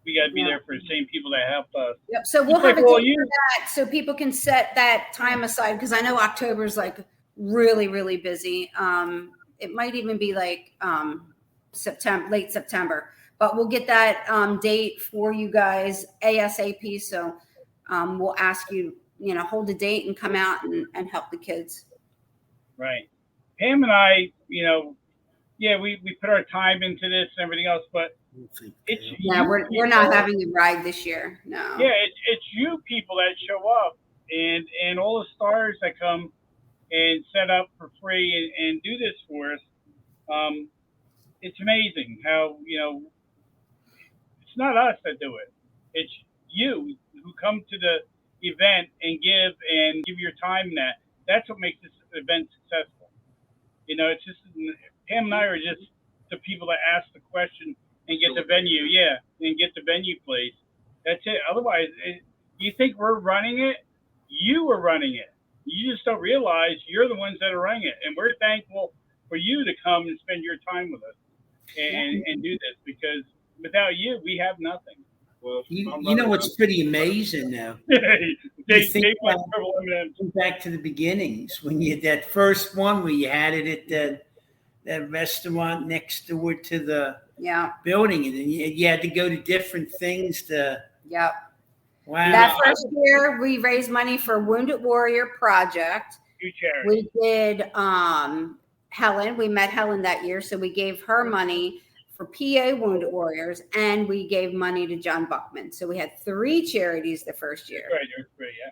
we got to be there for the same people that helped us. Yep. So we'll have a date for that so people can set that time aside, because I know October is like really, really busy. It might even be like late September, but we'll get that date for you guys ASAP. So we'll ask you, hold a date and come out and help the kids. Right. Pam and I, we put our time into this and everything else, but we're not having a ride this year. No. Yeah, it's you people that show up and all the stars that come and set up for free and do this for us. It's amazing how it's not us that do it. It's you who come to the event and give your time in that. That's what makes this event successful. It's just Pam and I are just the people that ask the question and get the venue, and get the venue place. That's it. Otherwise, you think we're running it? You are running it. You just don't realize you're the ones that are running it. And we're thankful for you to come and spend your time with us and do this, because without you, we have nothing. Well, You know what's pretty amazing now? they think like about- purple M&Ms. Back to the beginnings when you had that first one where you had it at that restaurant next door to the Yeah. building, and then you had to go to different things to. Yep. Wow. That first year, we raised money for Wounded Warrior Project. Huge charity. We did Helen. We met Helen that year, so we gave her money for PA Wounded Warriors, and we gave money to John Buckman. So we had 3 charities the first year. Right, there's 3, yeah.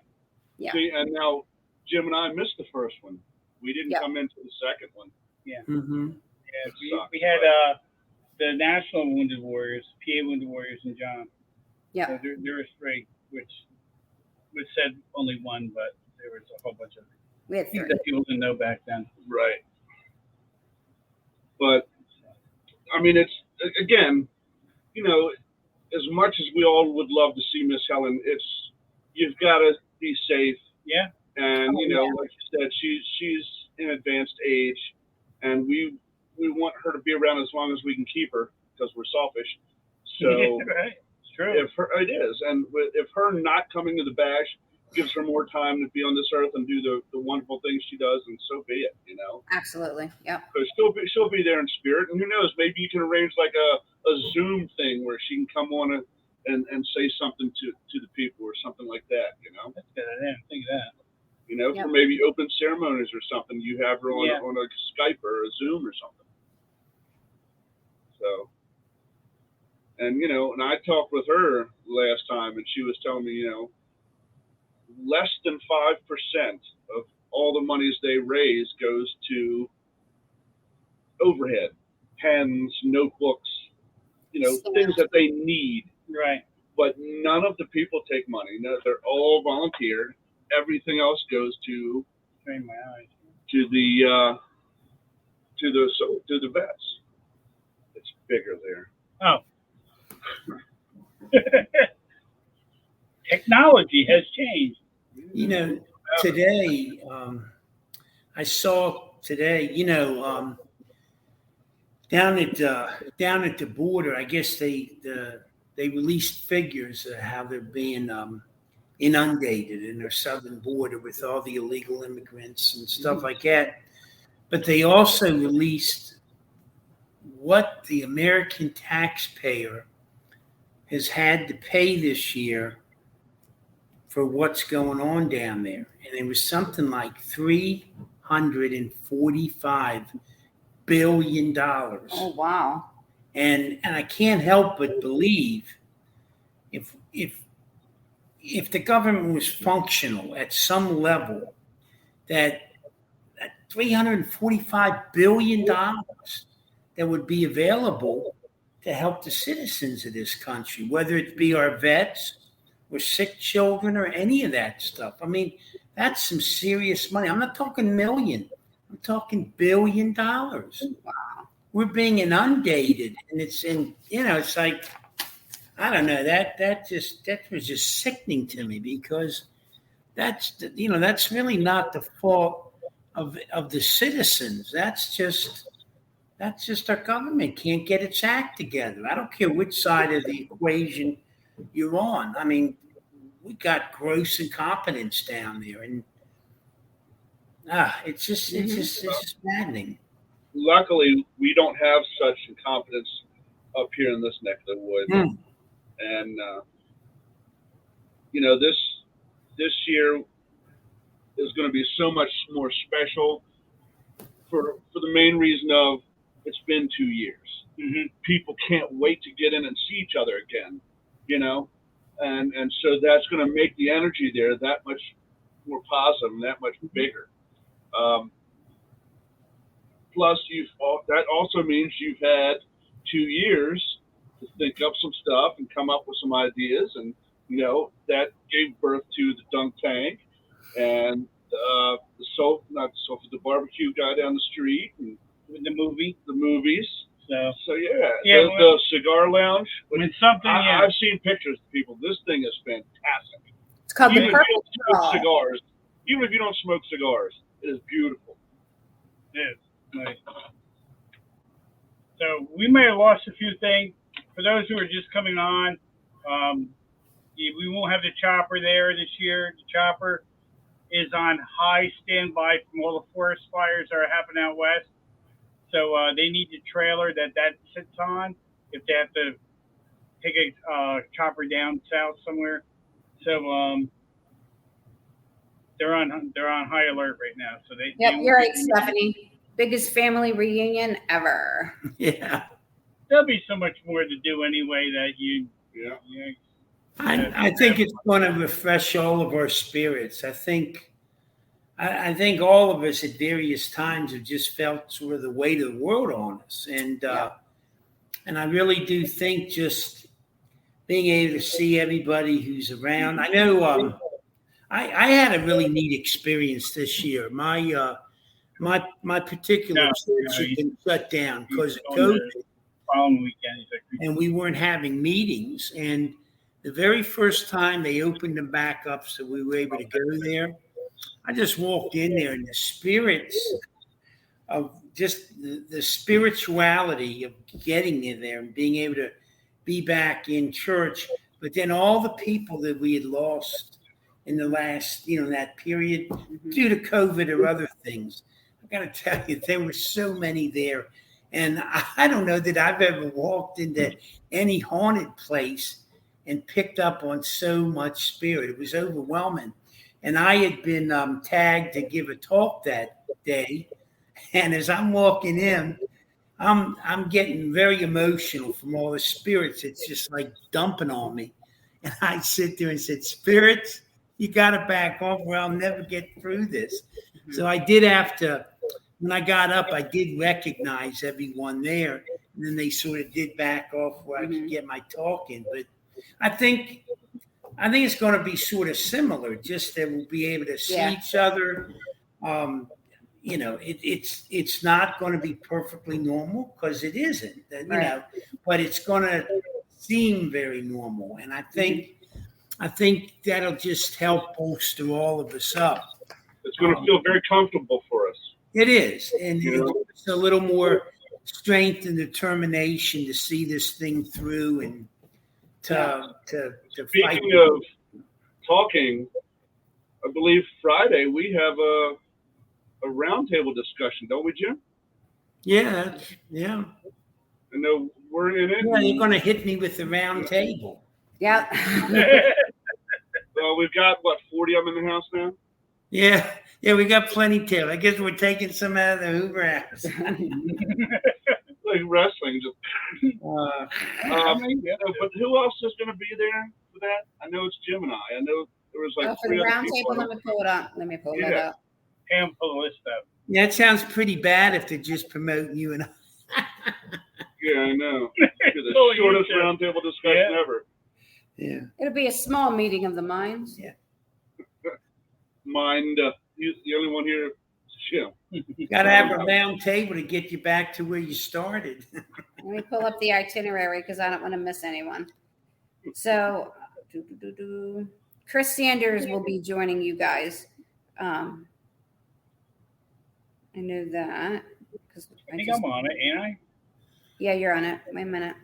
Yeah. See, and now Jim and I missed the first one. We didn't Yep. come into the second one. Yeah. Mm-hmm. Yeah, we had the National Wounded Warriors, PA Wounded Warriors, and John. Yeah. So there was 3, which said only 1, but there was a whole bunch of We had things 3. that people didn't know back then. Right. But I mean, it's again, you know, as much as we all would love to see Miss Helen, you've got to be safe. Yeah. And Oh, you know, yeah. like you said, she's in advanced age, and we want her to be around as long as we can keep her because we're selfish. So right. It's true. it is, and if her not coming to the bash gives her more time to be on this earth and do the wonderful things she does, and so be it. You know. Absolutely. Yep. So she'll be there in spirit, and who knows? Maybe you can arrange like a Zoom thing where she can come on and say something to the people or something like that. You know, That's good. I didn't think of that. you know, Yep. for maybe open ceremonies or something. You have her on Yeah. on a Skype or a Zoom or something. So, and you know, and I talked with her last time, and she was telling me, you know, less than 5% of all the monies they raise goes to overhead, pens, notebooks, you know, So- things that they need. Right. But none of the people take money. No, they're all volunteer. Everything else goes to Train my eyes. the vets. It's bigger there. Oh. Technology has changed. You know, today, I saw today, you know, down at the border, I guess they released figures of how they're being inundated in their southern border with all the illegal immigrants and stuff like that. But they also released what the American taxpayer has had to pay this year for what's going on down there. And it was something like $345 billion. Oh, wow. And I can't help but believe if the government was functional at some level, that $345 billion that would be available to help the citizens of this country, whether it be our vets or sick children or any of that stuff. I mean, that's some serious money. I'm not talking million. I'm talking $1 billion. Wow. We're being inundated, and it's like, I don't know, that was just sickening to me, because that's really not the fault of the citizens. That's just our government can't get its act together. I don't care which side of the equation you're on. I mean, we got gross incompetence down there, and it's just maddening. Luckily, we don't have such incompetence up here in this neck of the wood. And you know, this year is going to be so much more special for the main reason of it's been 2 years. Mm-hmm. People can't wait to get in and see each other again, you know, and so that's going to make the energy there that much more positive and that much bigger. Plus, that also means you've had 2 years to think up some stuff and come up with some ideas, and you know that gave birth to the dunk tank and the barbecue guy down the street, and the movies. So yeah, the cigar lounge. It's something. I've seen pictures of people. This thing is fantastic. It's called Even the if you Perfect don't smoke Draw. cigars, even if you don't smoke cigars, it is beautiful. It is. Right. So we may have lost a few things. For those who are just coming on, We won't have the chopper there this year. The chopper is on high standby from all the forest fires that are happening out west. So they need the trailer that sits on if they have to take a chopper down south somewhere. So they're on high alert right now. So they Yep, you're right, Stephanie. Biggest family reunion ever. Yeah. There'll be so much more to do anyway that you I think it's going to refresh all of our spirits. I think all of us at various times have just felt sort of the weight of the world on us, and I really do think just being able to see everybody who's around. I know I had a really neat experience this year. My particular church had been shut down because of COVID. Following weekend, and we weren't having meetings. And the very first time they opened them back up, so we were able to go there, I just walked in there, and the spirits of just the spirituality of getting in there and being able to be back in church, but then all the people that we had lost in the last, that period due to COVID or other things. I got to tell you, there were so many there. And I don't know that I've ever walked into any haunted place and picked up on so much spirit. It was overwhelming. And I had been tagged to give a talk that day. And as I'm walking in, I'm getting very emotional from all the spirits. It's just like dumping on me. And I sit there and said, spirits, you got to back off or I'll never get through this. So I did have to. When I got up, I did recognize everyone there, and then they sort of did back off where I could get my talk in. But I think it's going to be sort of similar, just that we'll be able to see each other. It's not going to be perfectly normal because it isn't, but it's going to seem very normal, and I think that'll just help bolster all of us up. It's going to feel very comfortable for us. It is, and it's a little more strength and determination to see this thing through and to Speaking fight. of talking, I believe Friday we have a roundtable discussion, don't we, Jim? Yeah. I know we're in it. Yeah, you're going to hit me with the round table. Yep. Well, we've got 40 of them in the house now. Yeah, we got plenty to. I guess we're taking some out of the Hoover house. Like wrestling, just. But who else is going to be there for that? I know it's Jim and I. I know there was for the round table. Let me pull it up. It up. Pam, pull the list up. Yeah, it sounds pretty bad if they're just promoting you and I. Yeah, I know. The shortest roundtable discussion ever. Yeah. It'll be a small meeting of the minds. Yeah. Mind, the only one here is Jim. You got to have a round table to get you back to where you started. Let me pull up the itinerary because I don't want to miss anyone. So, Chris Sanders will be joining you guys. I know that. I think I'm on it, ain't I? Yeah, you're on it. Wait a minute.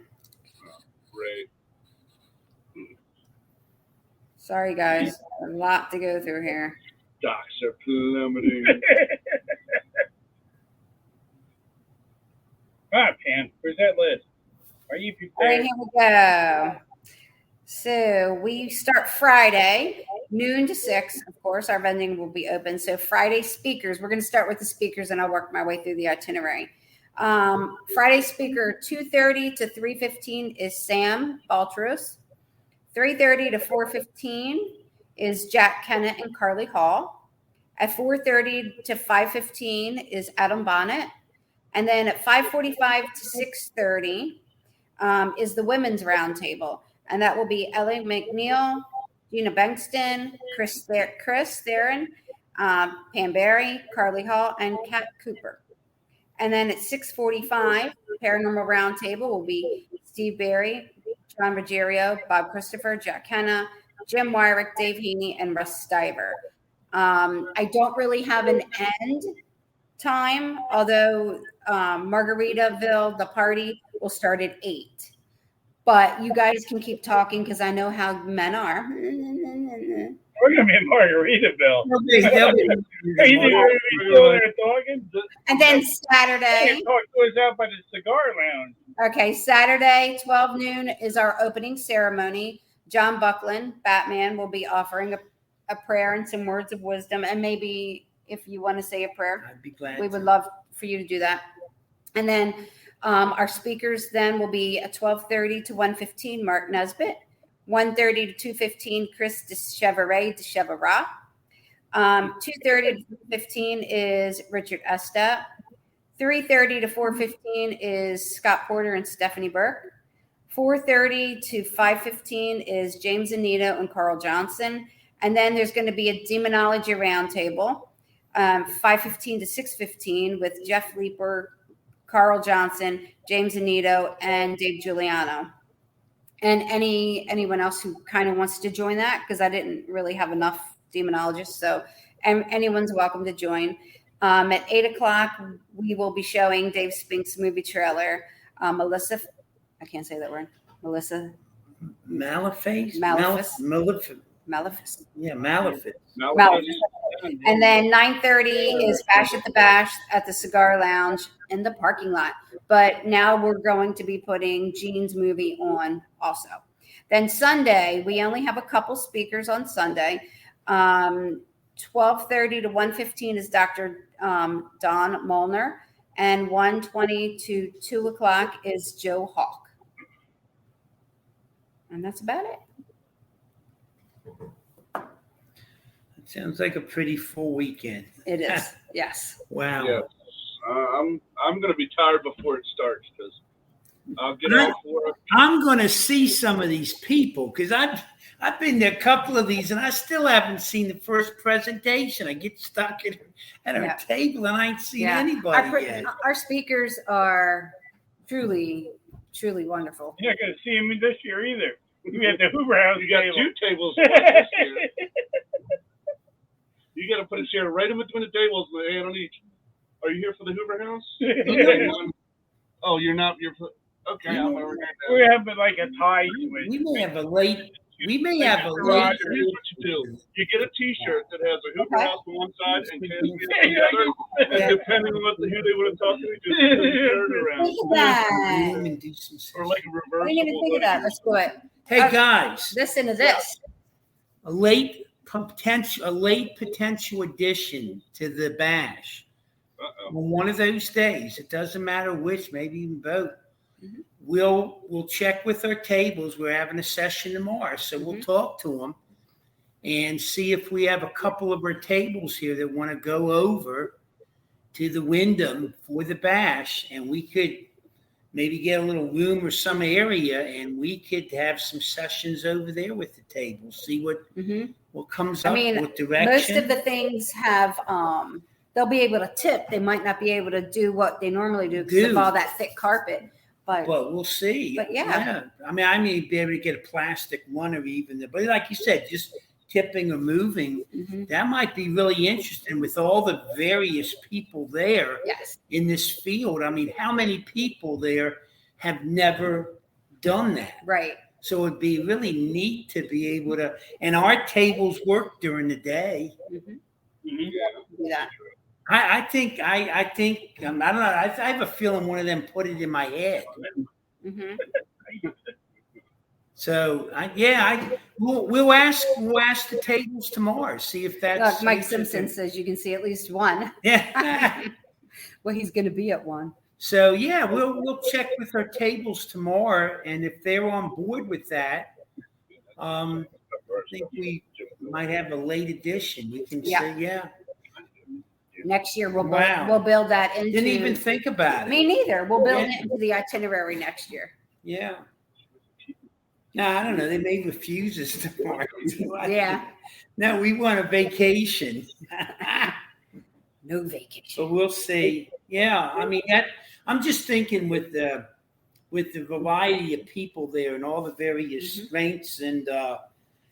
Great. Sorry, guys. A lot to go through here. Stocks are plummeting. All right, Pam. Where's that list? Are you prepared? All right, here we go. So we start Friday, noon to 6. Of course, our vending will be open. So Friday speakers, we're going to start with the speakers and I'll work my way through the itinerary. Friday speaker 2:30 to 3:15 is Sam Baltrus. 3:30 to 4:15 is Jack Kennett and Carly Hall. At 4:30 to 5:15 is Adam Bonnet. And then at 5:45 to 6:30 is the Women's Roundtable. And that will be Ellie McNeil, Gina Bankston, Chris Theron, Pam Barry, Carly Hall, and Kat Cooper. And then at 6:45, Paranormal Roundtable will be Steve Barry, John Ruggiero, Bob Christopher, Jack Hanna, Jim Wyrick, Dave Heaney, and Russ Stiver. I don't really have an end time, although Margaritaville, the party, will start at 8. But you guys can keep talking because I know how men are. We're gonna be in Margaritaville. They'll be- Are you gonna be still there talking? And then You Saturday, can talk to us out by the cigar lounge. okay, Saturday, 12 noon is our opening ceremony. John Buckland, Batman, will be offering a prayer and some words of wisdom. And maybe if you want to say a prayer, I'd be glad. we to. would love for you to do that. And then our speakers then will be at 12:30 to 1:15, Mark Nesbitt. 1:30 to 2:15, Chris DeCheveret. 2:30 to 4:15 is Richard Estep. 3:30 to 4:15 is Scott Porter and Stephanie Burke. 4:30 to 5:15 is James Anito and Carl Johnson. And then there's going to be a demonology roundtable, 5:15 to 6:15 with Jeff Leeper, Carl Johnson, James Anito, and Dave Giuliano. And anyone else who kind of wants to join that, because I didn't really have enough demonologists. So anyone's welcome to join. At 8:00, we will be showing Dave Spink's movie trailer. Melissa, I can't say that word. Melissa Malefice? Malefice. Malefice. Yeah, Malefice. Malefice. And then 9:30 is Bash at the Bash at the Cigar Lounge in the parking lot. But now we're going to be putting Gene's movie on also. Then Sunday, we only have a couple speakers on Sunday. 12:30 to 1:15 is Dr. Don Molnar. And 1:20 to 2:00 is Joe Hawk. And that's about it. It sounds like a pretty full weekend. It is. Yes. Wow. Yeah. I'm going to be tired before it starts because I'll get off work. I'm going to see some of these people because I've been to a couple of these and I still haven't seen the first presentation. I get stuck at our table and I ain't seen anybody yet. Our speakers are truly, truly wonderful. You're not going to see him this year either. We have the Hoover House. You got table. 2 tables this year. You got to put a chair right in between the tables, man, on each. Are you here for the Hoover House? Oh, you're not. You're okay. I'm over here now. We have like a tie switch. We may have a late. Here's what you do. You get a T-shirt that has a Hoover House on one side and Cascade on the other, and depending on who they want to talk to, just turn it around. Look at that. Or like a reverse. I didn't even think of that. Let's do it. Hey guys, Listen to this. a late potential addition to the bash. On one of those days, it doesn't matter which, maybe even both. Mm-hmm. We'll check with our tables. We're having a session tomorrow, so we'll talk to them and see if we have a couple of our tables here that want to go over to the Wyndham for the bash, and we could maybe get a little room or some area, and we could have some sessions over there with the tables. See what comes up. I mean, what direction. most of the things have they'll be able to tip. They might not be able to do what they normally do because of all that thick carpet. But we'll see. But yeah. I may be able to get a plastic one or even, but like you said, just tipping or moving, that might be really interesting with all the various people there in this field. I mean, how many people there have never done that? Right. So it'd be really neat to be able to, and our tables work during the day. Yeah. I think I don't know. I have a feeling one of them put it in my head. So we'll ask the tables tomorrow. See if that's. Look, Mike Simpson says you can see at least one. Yeah. Well, he's going to be at one. So yeah, we'll check with our tables tomorrow, and if they're on board with that, I think we might have a late edition. We can say Next year we'll build that into. Didn't even think about it. Me neither. We'll build it into the itinerary next year. Yeah. No, I don't know. They may refuse us tomorrow. Yeah. No, we want a vacation. No vacation. But we'll see. Yeah, I mean I'm just thinking with the variety of people there and all the various strengths and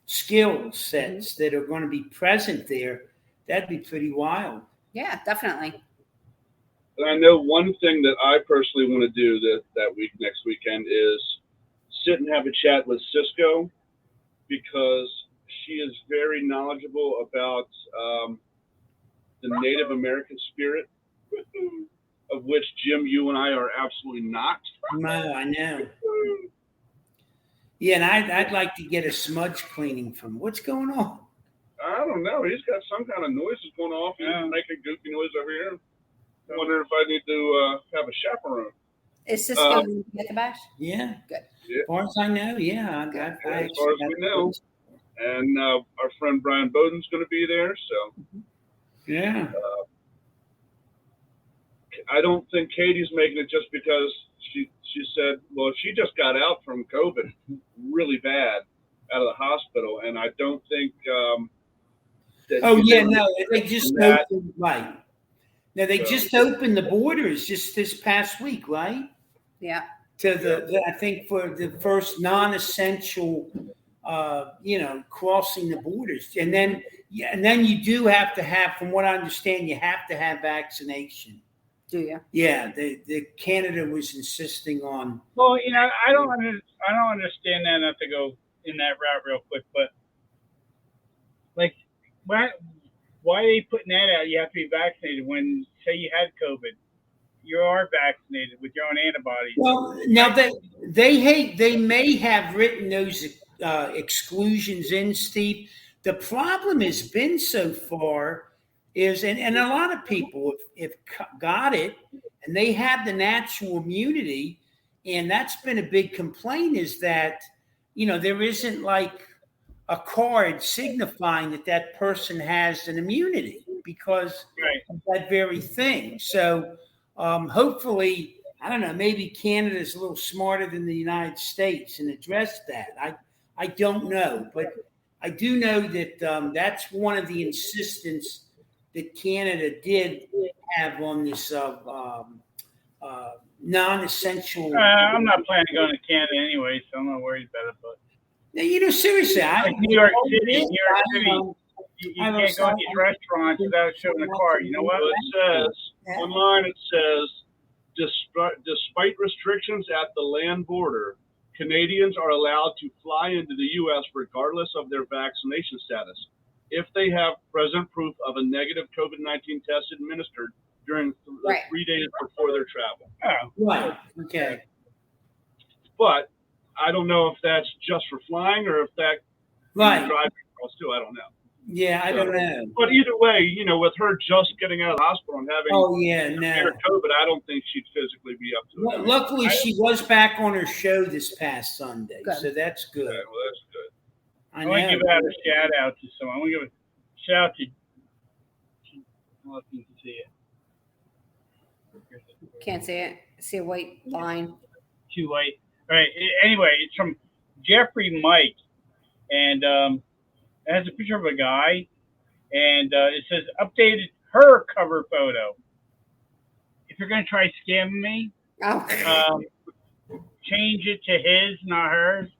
skill sets that are going to be present there, that'd be pretty wild. Yeah, definitely. And I know one thing that I personally want to do that week, next weekend, is sit and have a chat with Cisco because she is very knowledgeable about the Native American spirit, of which Jim, you and I are absolutely not. No, I know. Yeah, and I'd like to get a smudge cleaning from. What's going on? I don't know. He's got some kind of noises going off. He's making goofy noise over here. I wonder if I need to have a chaperone. Is Cisco going to get the bash? Yeah. Good. Yeah. As far as I know, yeah. As far as we know. And our friend Brian Bowden's going to be there. So, yeah. I don't think Katie's making it just because she said, well, she just got out from COVID really bad out of the hospital. And I don't think they just opened, right. Now, they just opened the borders just this past week, right? Yeah. To I think for the first non-essential, crossing the borders. And then you do have to have, from what I understand, you have to have vaccination. Do you? Yeah, the Canada was insisting on. Well, I don't understand that. Not to go in that route real quick, but like, why are they putting that out? You have to be vaccinated when, say, you had COVID. You are vaccinated with your own antibodies. Well, now they may have written those exclusions in, Steve. The problem has been so far is, and a lot of people have got it, and they have the natural immunity, and that's been a big complaint, is that, there isn't like a card signifying that person has an immunity because of that very thing. So hopefully, I don't know, maybe Canada's a little smarter than the United States and addressed that. I don't know, but I do know that that's one of the insistence that Canada did have on this non-essential. I'm not planning on going to Canada anyway, so I'm not worried about it. But now, seriously, New York City, you can't go to these restaurants without showing a card. You know what? It says online. It says, despite restrictions at the land border, Canadians are allowed to fly into the U.S. regardless of their vaccination status, if they have present proof of a negative COVID-19 test administered during the 3 days before their travel. Oh, right. Okay. But I don't know if that's just for flying or if that driving across too. I don't know. Yeah, I don't know. But either way, with her just getting out of the hospital and having COVID, I don't think she'd physically be up to it. Luckily, she was back on her show this past Sunday, so that's good. Yeah, well, that's good. I want to give out a shout out to someone. I want to give a shout out to. I don't know if you can see it. Can't see it. See a white line. Too white. All right. Anyway, it's from Jeffrey Mike, and it has a picture of a guy, and it says updated her cover photo. If you're gonna try scamming me, change it to his, not hers.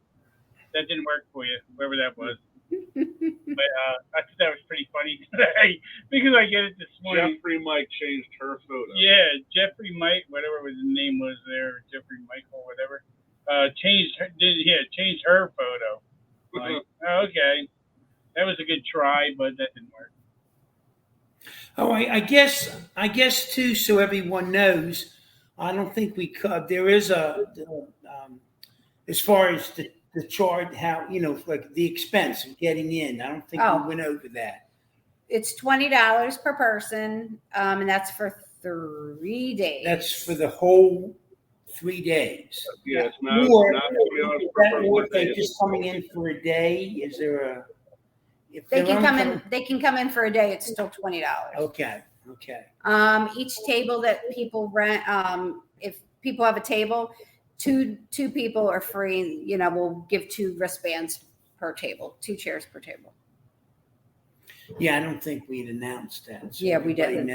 That didn't work for you, whoever that was. But I thought that was pretty funny today because I get it this morning. Jeffrey Mike changed her photo. Yeah, Jeffrey Mike, whatever his name was there, Jeffrey Michael, whatever. Changed her photo. Like, okay, that was a good try, but that didn't work. Oh, I guess too. So everyone knows, I don't think we could. There is as far as the chart, how like the expense of getting in. I don't think we went over that. It's $20 per person, and that's for 3 days. That's for the whole 3 days. Yeah, it's not. Or not if they're just coming in for a day, is there a? If they can come in. They can come in for a day. It's still $20. Okay. Each table that people rent, if people have a table, two people are free. We'll give 2 wristbands per table, 2 chairs per table. Yeah, I don't think we'd announced that. So yeah, we didn't.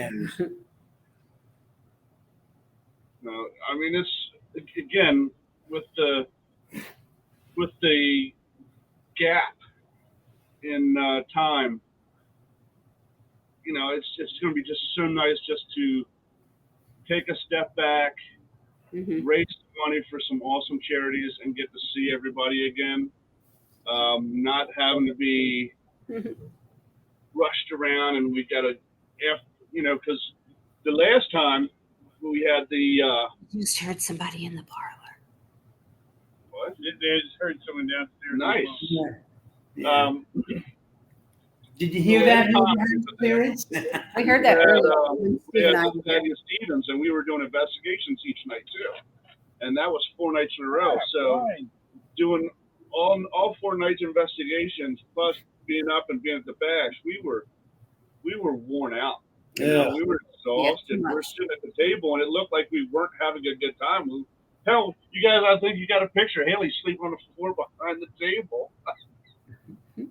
No, I mean it's again with the gap in time. It's going to be just so nice just to take a step back raise money for some awesome charities, and get to see everybody again. Not having to be rushed around, and we got to, because the last time we had the. You just heard somebody in the parlor. What? They just heard someone downstairs. Nice. Yeah. Did you hear that? Parents? We heard that earlier. We had Nathaniel Stevens, and we were doing investigations each night too, and that was 4 nights in a row. So doing all 4 nights investigations, plus being up and being at the bash, we were worn out. Yeah. We were exhausted. We're sitting at the table, and it looked like we weren't having a good time. Hell, you guys, I think you got a picture. Haley sleeping on the floor behind the table. It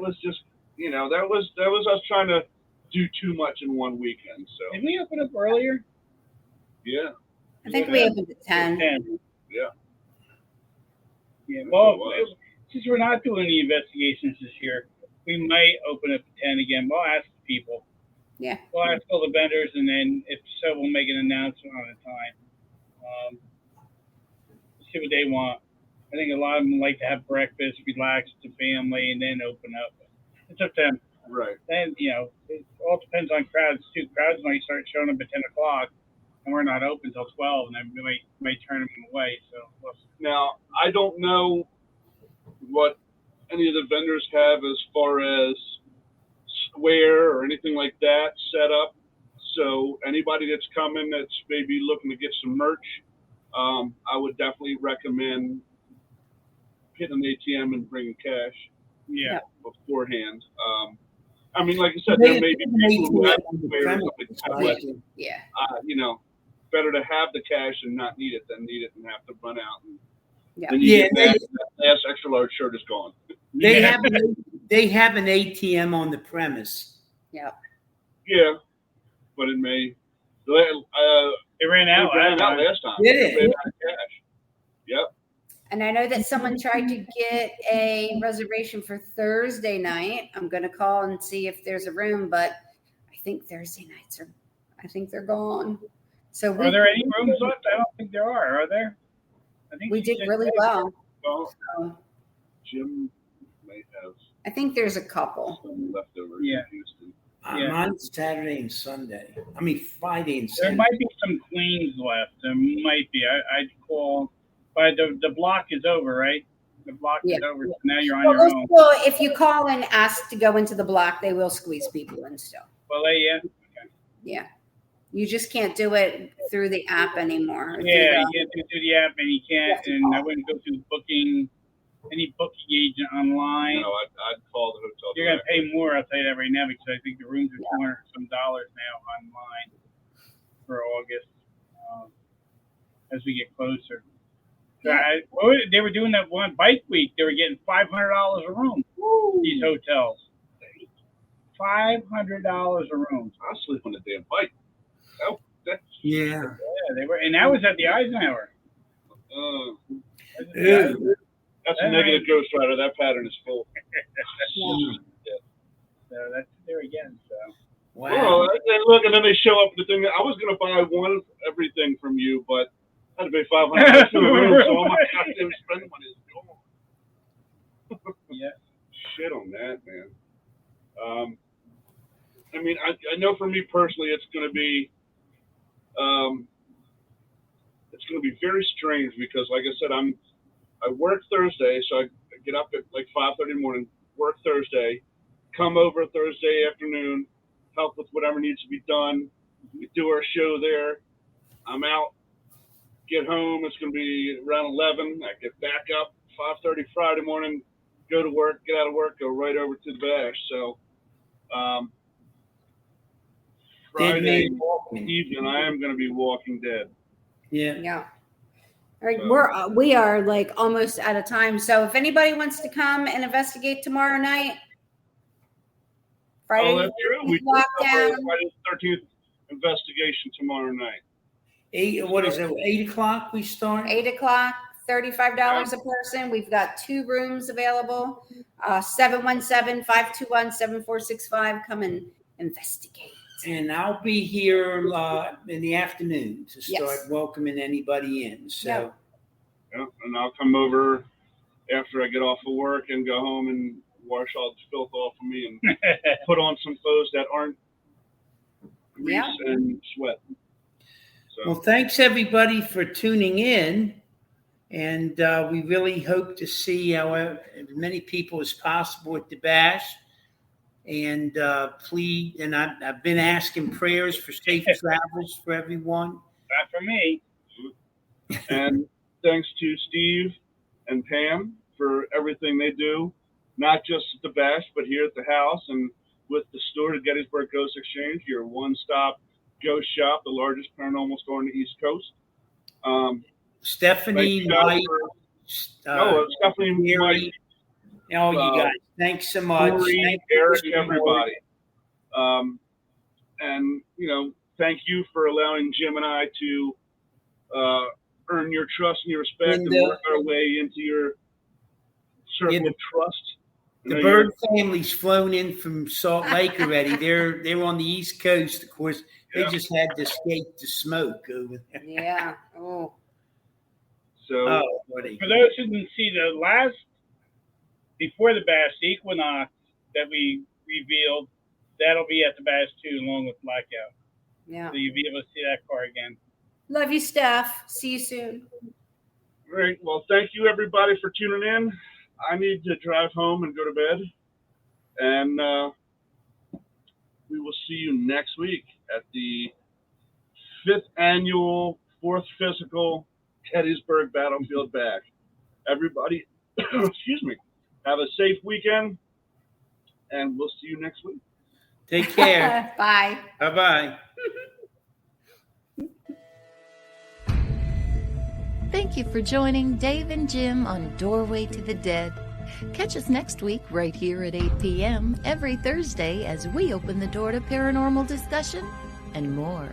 was just, that was us trying to do too much in one weekend. So Did we open up earlier? yeah. I think we opened at 10. Yeah. Yeah. Well, since we're not doing the investigations this year, we might open up at 10 again. We'll ask the people. Yeah. We'll ask all the vendors, and then if so, we'll make an announcement on the time. See what they want. I think a lot of them like to have breakfast, relax with the family, and then open up. It's up to them. Right. Then, it all depends on crowds, too. Crowds might start showing up at 10 o'clock, and we're not open until 12, and then we might turn them away. So Now, I don't know what any of the vendors have as far as square or anything like that set up. So anybody that's coming that's maybe looking to get some merch, I would definitely recommend hitting an ATM and bringing cash beforehand. I mean, like I said, there may be people who have square or something, but better to have the cash and not need it than need it and have to run out. And that last extra large shirt is gone. They have an ATM on the premise. Yeah. Yeah, but it may. it ran out. Last time. Did It it? ran out of cash. Yep. And I know that someone tried to get a reservation for Thursday night. I'm going to call and see if there's a room, but I think Thursday nights they're gone. So Are there any rooms left? I don't think there are there? I think we did really well. Well, Jim may have I think there's a couple. some leftovers Yeah. in Houston. Mine's Saturday and Sunday. I mean, Friday and There Saturday. might be some queens left. There might be. I'd call. But the block is over, right? The block is over. So now you're on your own. Well, if you call and ask to go into the block, they will squeeze people in still. Well, yeah. Okay. Yeah. You just can't do it through the app anymore. Yeah, you can't do the app, and you can't. And I wouldn't go through any booking agent online. No, I'd call the hotel. You're gonna pay more. I'll tell you that right now because I think the rooms are $200 some now online for August as we get closer. So they were doing that one bike week. They were getting $500 a room. These hotels, $500 a room. I'll sleep on the damn bike. Oh, Yeah. Yeah, they were, and that was at the Eisenhower. That's a negative Ghost Rider. That pattern is full. So that's there again. So. Wow. Oh, and look, and then they show up with the thing. I was going to buy one of everything from you, but I had to pay $500 for the room, so all my goddamn spending money is gone. Yeah. Shit on that, man. I mean, I know for me personally, it's going to be very strange because, like I said, I work Thursday, so I get up at like 5:30 in the morning, work Thursday, come over Thursday afternoon, help with whatever needs to be done. We do our show there. I'm out, get home. It's going to be around 11. I get back up 5:30 Friday morning, go to work, get out of work, go right over to the bash. So Friday evening, I am going to be Walking Dead. Yeah. Yeah. All right, we are like almost out of time. So if anybody wants to come and investigate tomorrow night, Friday, that's true. We lockdown. Friday the 13th investigation tomorrow night. What is it? 8 o'clock we start? 8 o'clock, $35 a person. We've got 2 rooms available. 717-521-7465. Come and investigate. And I'll be here in the afternoon to start Yes. welcoming anybody in. So, Yeah, and I'll come over after I get off of work and go home and wash all the filth off of me and put on some clothes that aren't grease Yeah. and sweat. So, well, thanks everybody for tuning in. And we really hope to see as many people as possible at the bash. And please, and I've been asking prayers for safe travels for everyone. Not for me. and thanks to Steve and Pam for everything they do, not just at the bash, but here at the house and with the store, the Gettysburg Ghost Exchange, your one-stop ghost shop, the largest paranormal store on the East Coast. Stephanie, Mike, Stephanie, Mary, Mike, all you guys, thanks so much. Corey, Thank you Eric, for your everybody. And, thank you for allowing Jim and I to earn your trust and your respect and work our way into your circle of trust. The Bird family's flown in from Salt Lake already. They're on the East Coast, of course. They just had to escape the smoke over there. Yeah. Oh. So, buddy. For those who didn't see the last, before the bash, the Equinox that we revealed, that'll be at the bash too, along with Blackout. Yeah. So you'll be able to see that car again. Love you, Steph. See you soon. all right. Well, thank you, everybody, for tuning in. I need to drive home and go to bed. And we will see you next week at the 5th annual 4th physical Gettysburg Battlefield Bash. Everybody, excuse me, have a safe weekend, and we'll see you next week. Take care. Bye. Bye-bye. Thank you for joining Dave and Jim on Doorway to the Dead. Catch us next week right here at 8 p.m. every Thursday as we open the door to paranormal discussion and more.